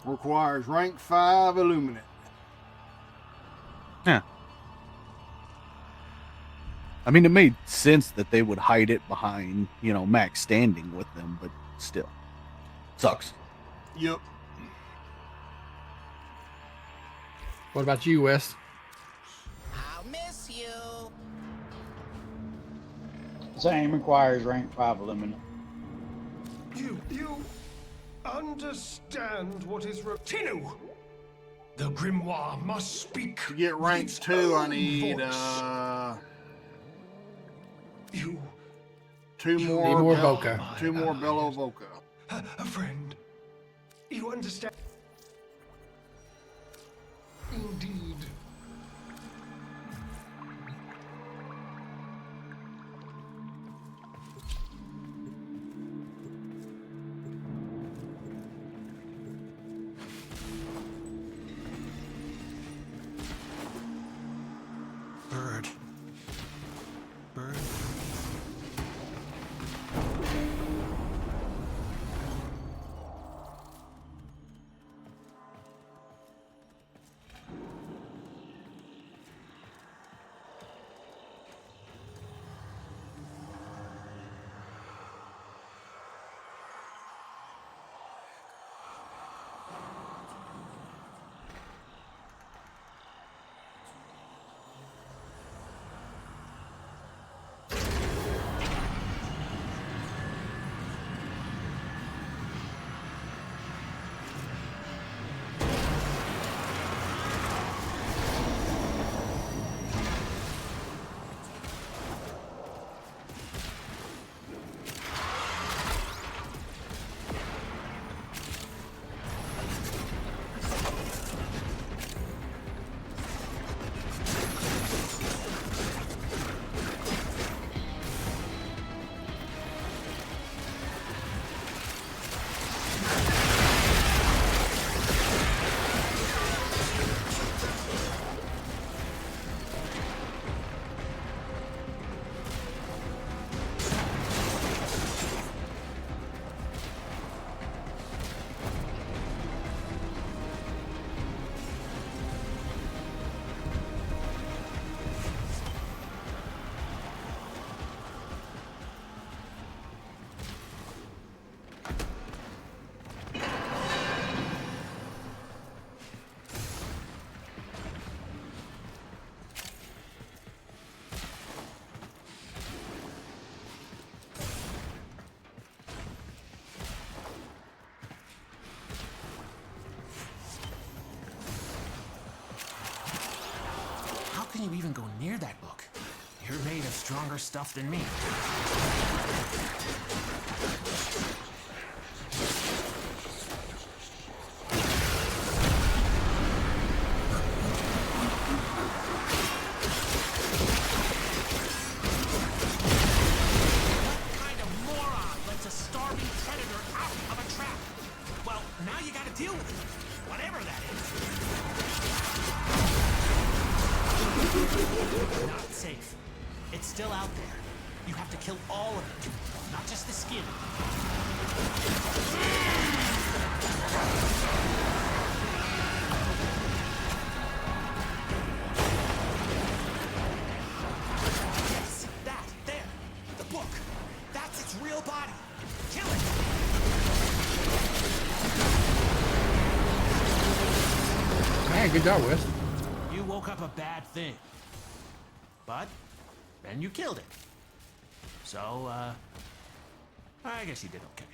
Speaker 2: Requires rank 5 illuminate.
Speaker 10: Yeah. I mean, it made sense that they would hide it behind, max standing with them, but still. Sucks.
Speaker 2: Yep.
Speaker 1: What about you, Wes?
Speaker 12: I'll miss you.
Speaker 3: Same, requires rank 5 illuminate.
Speaker 7: You understand what is Tinu! The grimoire must speak.
Speaker 2: To get rank 2, I need two more
Speaker 1: Voca.
Speaker 2: 2 more Bellow Voca.
Speaker 7: A friend. You understand? Indeed. Bird.
Speaker 12: can you even go near that book? You're made of stronger stuff than me. Deal with it, whatever that is. Not safe. It's still out there. You have to kill all of it, not just the skin. Yes, that, there, the book. That's its real body. Kill it.
Speaker 1: Hey, good job, Wes.
Speaker 12: You woke up a bad thing. But then you killed it. So, I guess you did okay.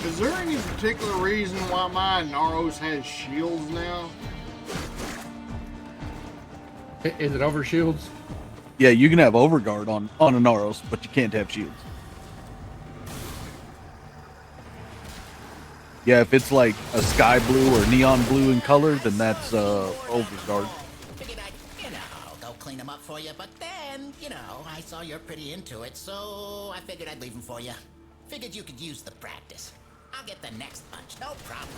Speaker 2: Is there any particular reason why my Naros has shields now?
Speaker 1: Is it over shields?
Speaker 10: Yeah, you can have overguard on a Naros, but you can't have shields. Yeah, if it's like a sky blue or neon blue in color, then that's overguard.
Speaker 12: Figured I'd, go clean them up for you, but then, I saw you're pretty into it, so I figured I'd leave them for you. Figured you could use the practice. I'll get the next bunch, no problem.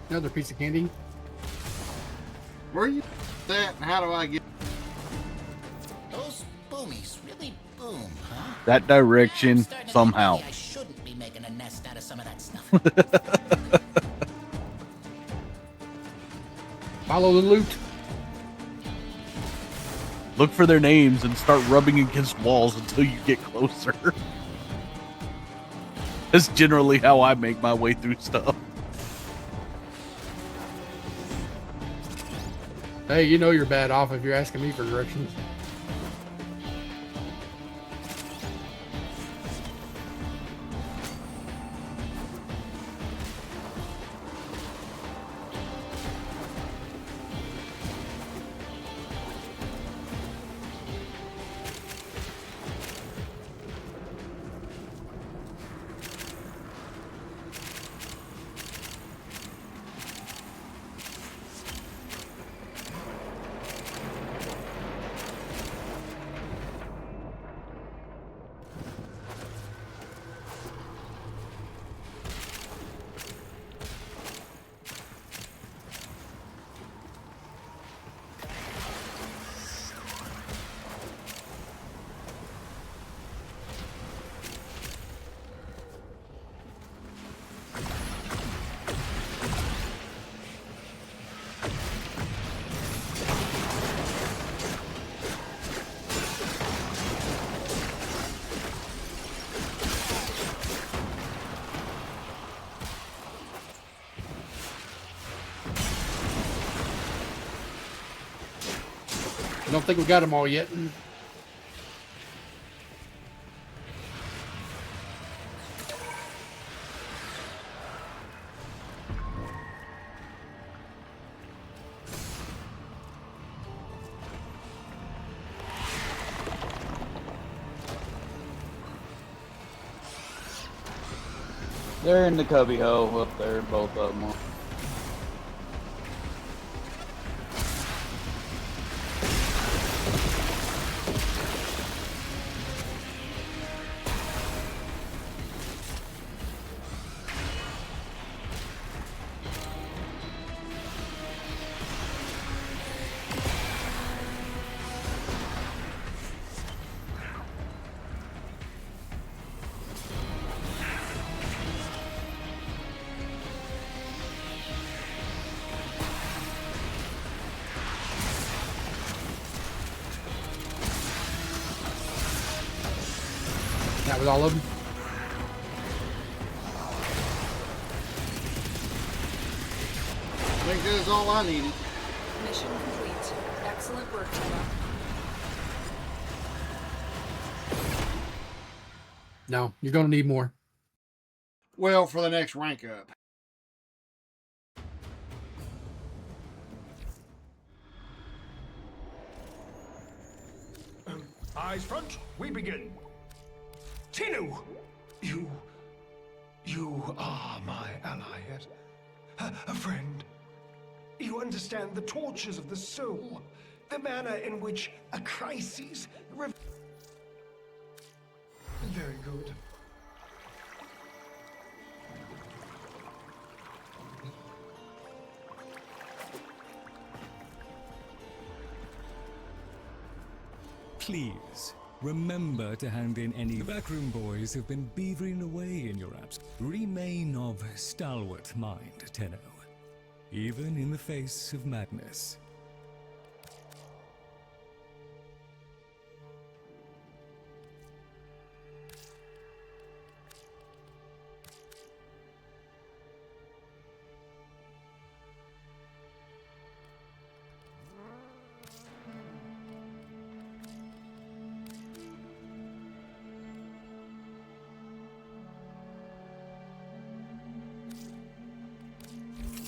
Speaker 1: Another piece of candy.
Speaker 2: Where you at and how do I get?
Speaker 12: Those boomies really boom, huh?
Speaker 10: That direction,
Speaker 12: I'm starting to think
Speaker 10: somehow.
Speaker 12: maybe I shouldn't be making a nest out of some of that stuff.
Speaker 1: Follow the loot.
Speaker 10: Look for their names and start rubbing against walls until you get closer. That's generally how I make my way through stuff.
Speaker 1: Hey, you know you're bad off if you're asking me for directions. I don't think we got them all yet.
Speaker 3: They're in the cubby hole up there, both of them are.
Speaker 1: That was all of them.
Speaker 2: I think that's all I needed.
Speaker 13: Mission complete. Excellent work, Tana.
Speaker 1: No, you're gonna need more.
Speaker 2: Well, for the next rank up.
Speaker 7: Eyes front, we begin. Tinu! You are my ally yet. A friend. You understand the tortures of the soul, the manner in which a crisis... Very good.
Speaker 11: Please, remember to hand in any backroom boys who've been beavering away in your absence. Remain of stalwart mind, Tenno, even in the face of madness.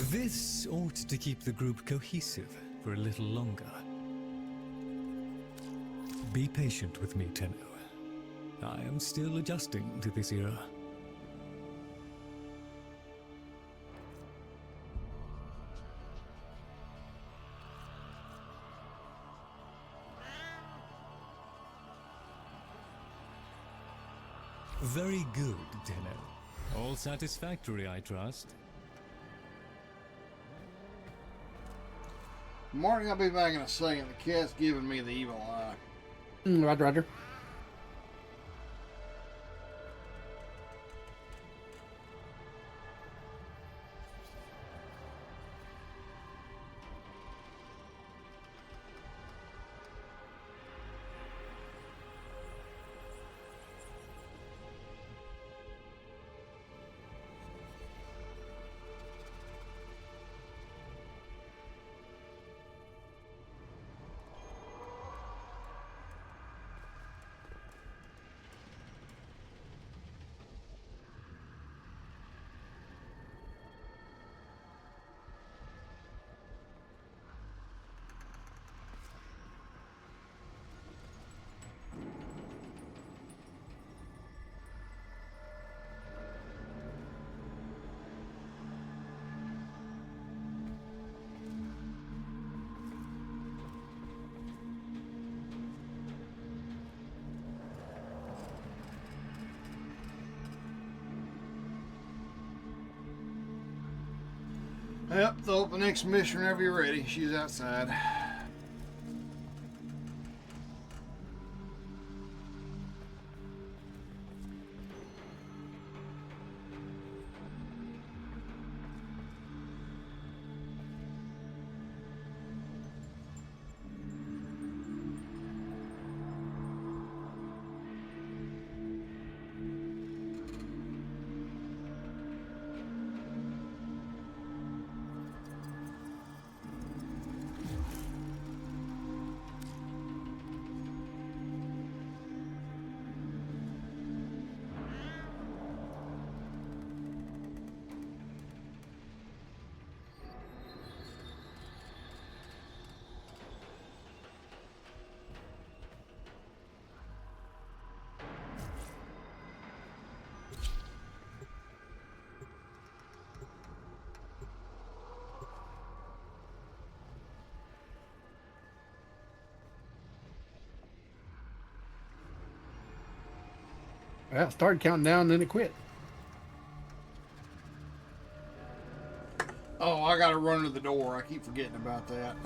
Speaker 11: This ought to keep the group cohesive for a little longer. Be patient with me, Tenno. I am still adjusting to this era. Very good, Tenno. All satisfactory, I trust.
Speaker 2: Martin, I'll be back in a second. The cat's giving me the evil eye.
Speaker 1: Roger, roger.
Speaker 2: Yep, throw up the next mission whenever you're ready. She's outside.
Speaker 1: Well, it started counting down, then it quit.
Speaker 2: Oh, I gotta run to the door. I keep forgetting about that.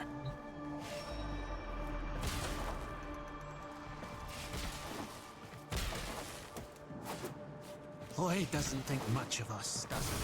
Speaker 12: Boy doesn't think much of us, does he?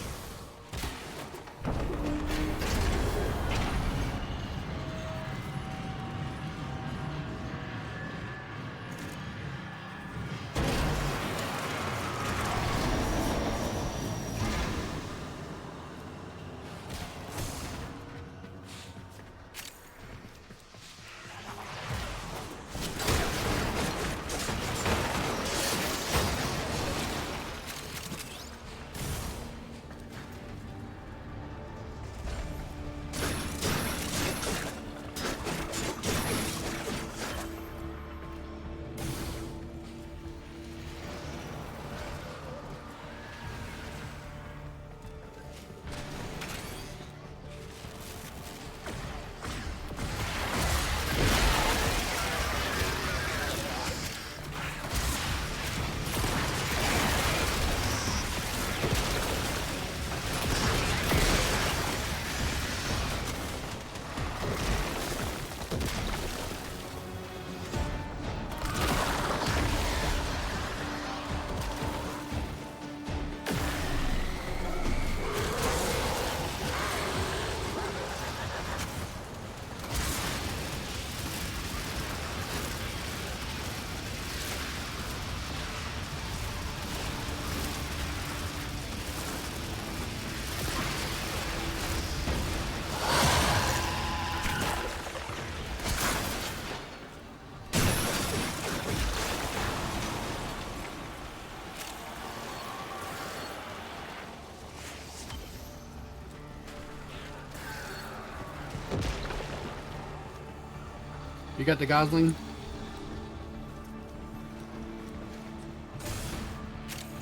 Speaker 1: You got the Gosling?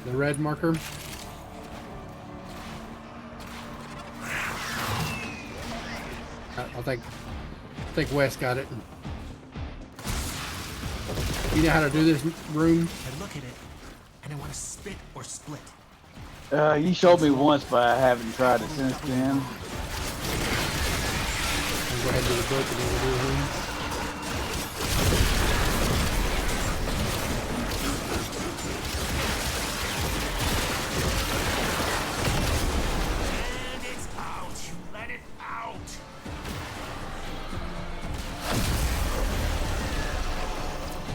Speaker 1: The red marker? I think Wes got it. You know how to do this room?
Speaker 12: I look at it, and I want to spit or split.
Speaker 3: You showed me once, but I haven't tried it since then.
Speaker 1: Go ahead and do the book and then we'll do the room.
Speaker 7: And it's out. You let it out.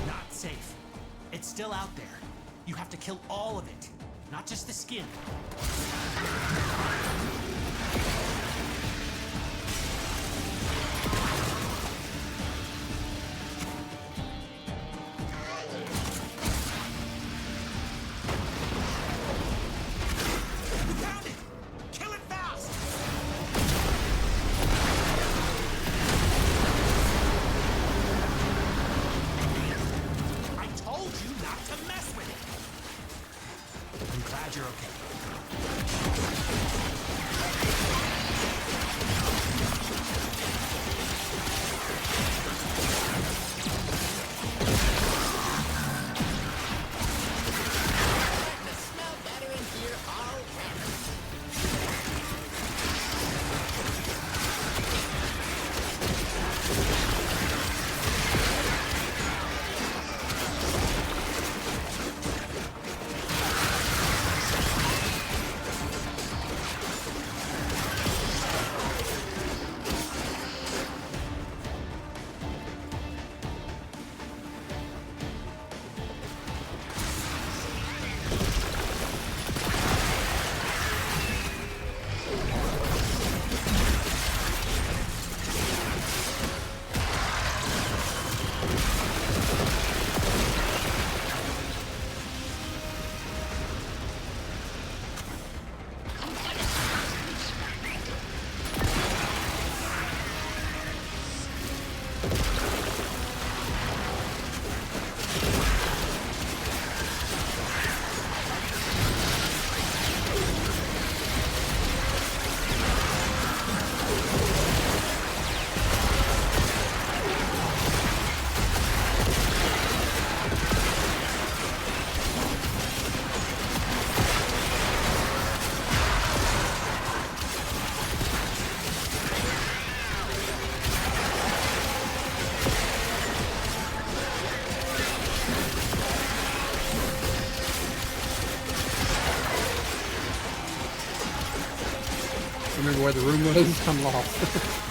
Speaker 14: Not safe. It's still out there. You have to kill all of it, not just the skin.
Speaker 7: Found it. Kill it fast.
Speaker 14: I told you not to mess with it. I'm glad you're okay.
Speaker 12: Starting to smell better in here already.
Speaker 1: Remember where the room was? I'm lost.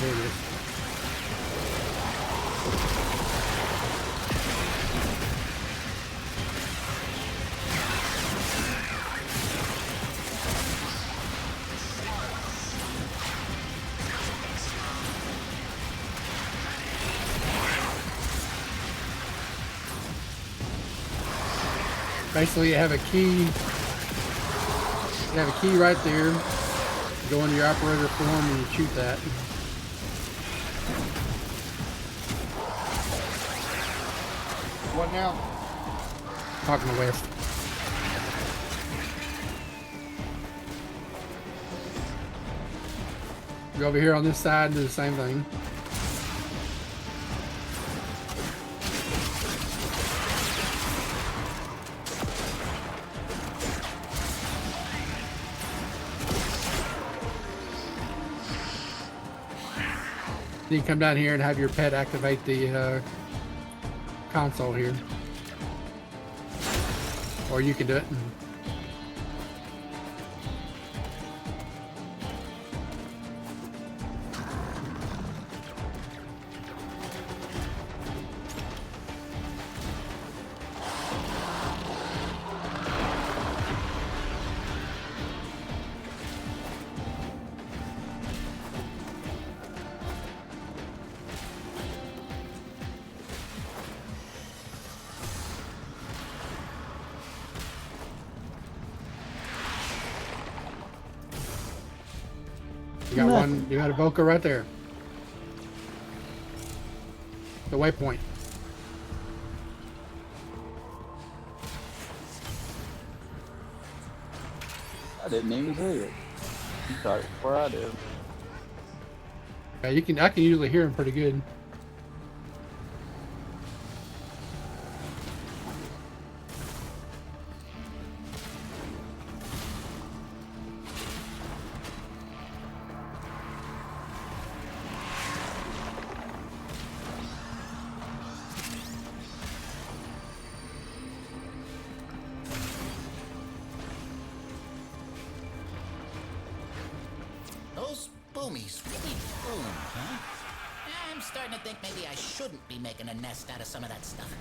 Speaker 1: There it is. Basically, you have a key. You have a key right there. You go into your operator form and you shoot that.
Speaker 2: What now?
Speaker 1: Talking to West. Go over here on this side and do the same thing. Then you come down here and have your pet activate the console here. Or you can do it. You got
Speaker 3: Nothing.
Speaker 1: one. You got a Evoker right there. The waypoint.
Speaker 3: I didn't even see it. You caught it before I did.
Speaker 1: Yeah, you can. I can usually hear him pretty good.
Speaker 12: Those boomies really boom, huh? I'm starting to think maybe I shouldn't be making a nest out of some of that stuff.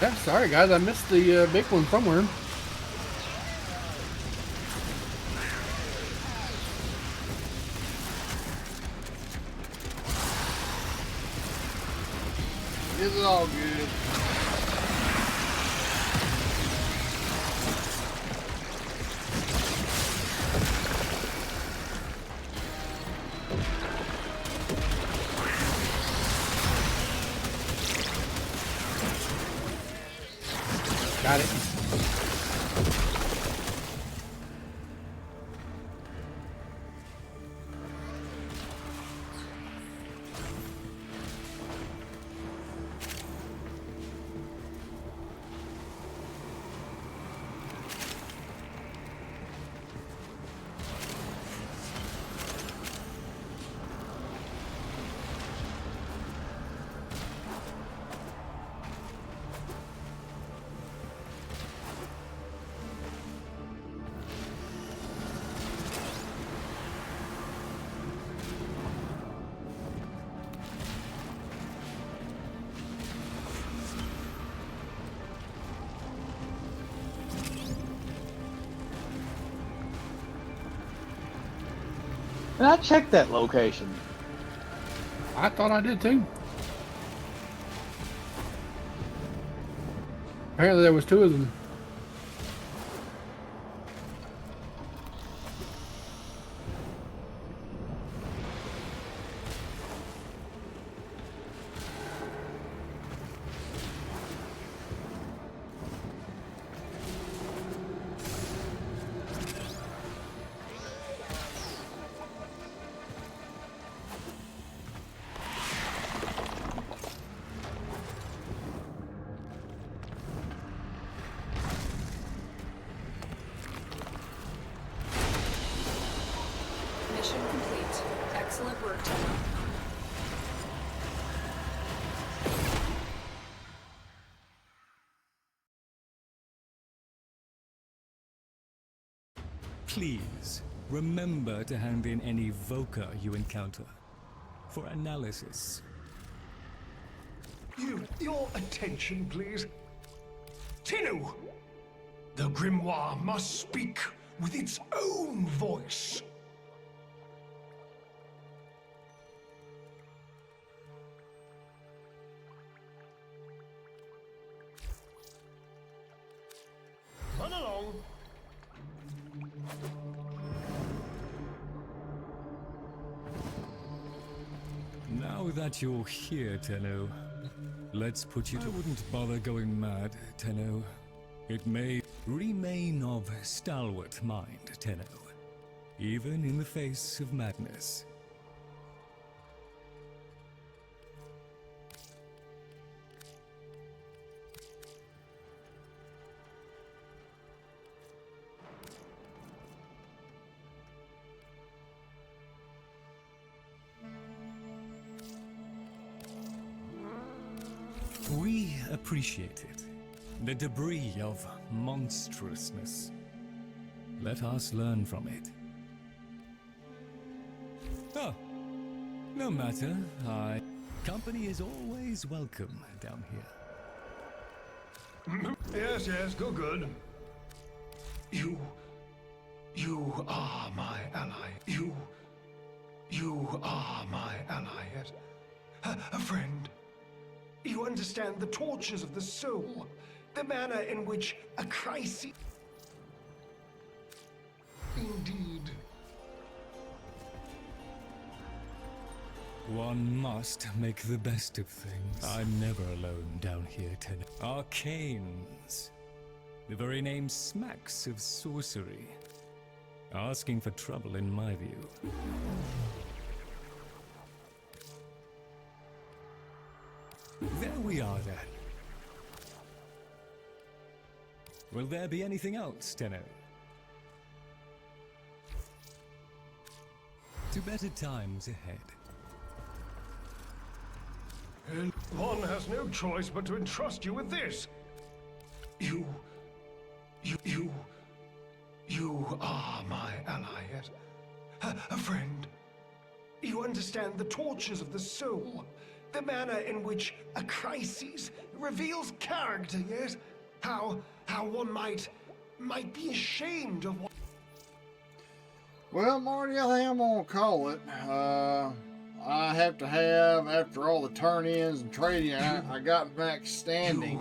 Speaker 1: Yeah, sorry guys, I missed the big one somewhere.
Speaker 2: It's all good.
Speaker 1: Got it.
Speaker 3: And I checked that location.
Speaker 1: I thought I did too. Apparently there was two of them.
Speaker 13: Mission complete. Excellent work, Tenno.
Speaker 11: Please, remember to hand in any Voca you encounter for analysis.
Speaker 7: Your attention, please. Tinu! The grimoire must speak with its own voice. Run along.
Speaker 11: that you're here, Tenno. Let's put you to... I wouldn't bother going mad, Tenno. It may remain of stalwart mind, Tenno. Even in the face of madness. We appreciate it. The debris of monstrousness. Let us learn from it. Oh, no matter. Company is always welcome down here.
Speaker 7: Yes, yes, good. You are my ally. You are my ally, yes. A friend. You understand the tortures of the soul, the manner in which a crisis... Indeed.
Speaker 11: One must make the best of things. I'm never alone down here, Tenno. Arcanes. The very name smacks of sorcery. Asking for trouble, in my view. There we are, then. Will there be anything else, Tenno? To better times ahead.
Speaker 7: And one has no choice but to entrust you with this. You are my ally, yes. A friend. You understand the tortures of the soul, the manner in which a crisis reveals character, yes? How one might be ashamed of what...
Speaker 2: Well, Marty, I think I'm gonna call it. I have to have, after all the turn-ins and trading, I got max standing,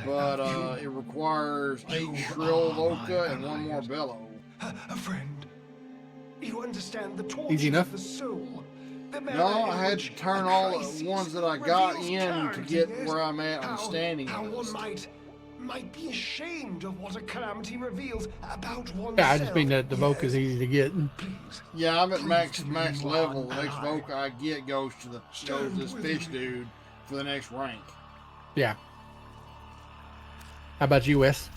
Speaker 2: but it requires 8 shrill Loka and 1 more bellow.
Speaker 7: A friend. You understand the tortures
Speaker 1: Easy enough.
Speaker 7: of the soul.
Speaker 2: No, I had to turn all the ones that I got in to get where I'm at on the standing
Speaker 7: How
Speaker 2: list.
Speaker 7: one might be ashamed of what a calamity reveals about oneself.
Speaker 1: Yeah, I just mean that the Voka's easy to get.
Speaker 2: Yeah, I'm at max level. The next Voka I get goes to this fish dude for the next rank.
Speaker 1: Yeah. How about you, Wes?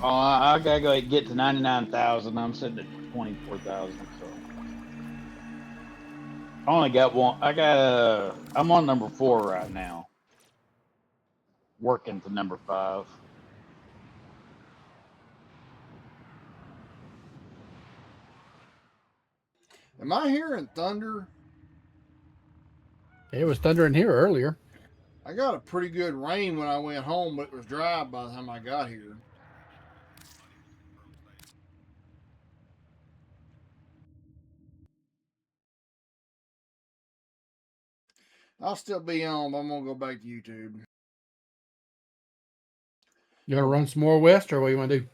Speaker 3: Oh, I gotta go get to 99,000. I'm sitting at 24,000. So I only got one. I'm on number 4 right now. Working to number 5.
Speaker 2: Am I hearing thunder?
Speaker 1: It was thundering here earlier.
Speaker 2: I got a pretty good rain when I went home, but it was dry by the time I got here. I'll still be on, but I'm gonna go back to YouTube.
Speaker 1: You want to run some more west, or what you want to do?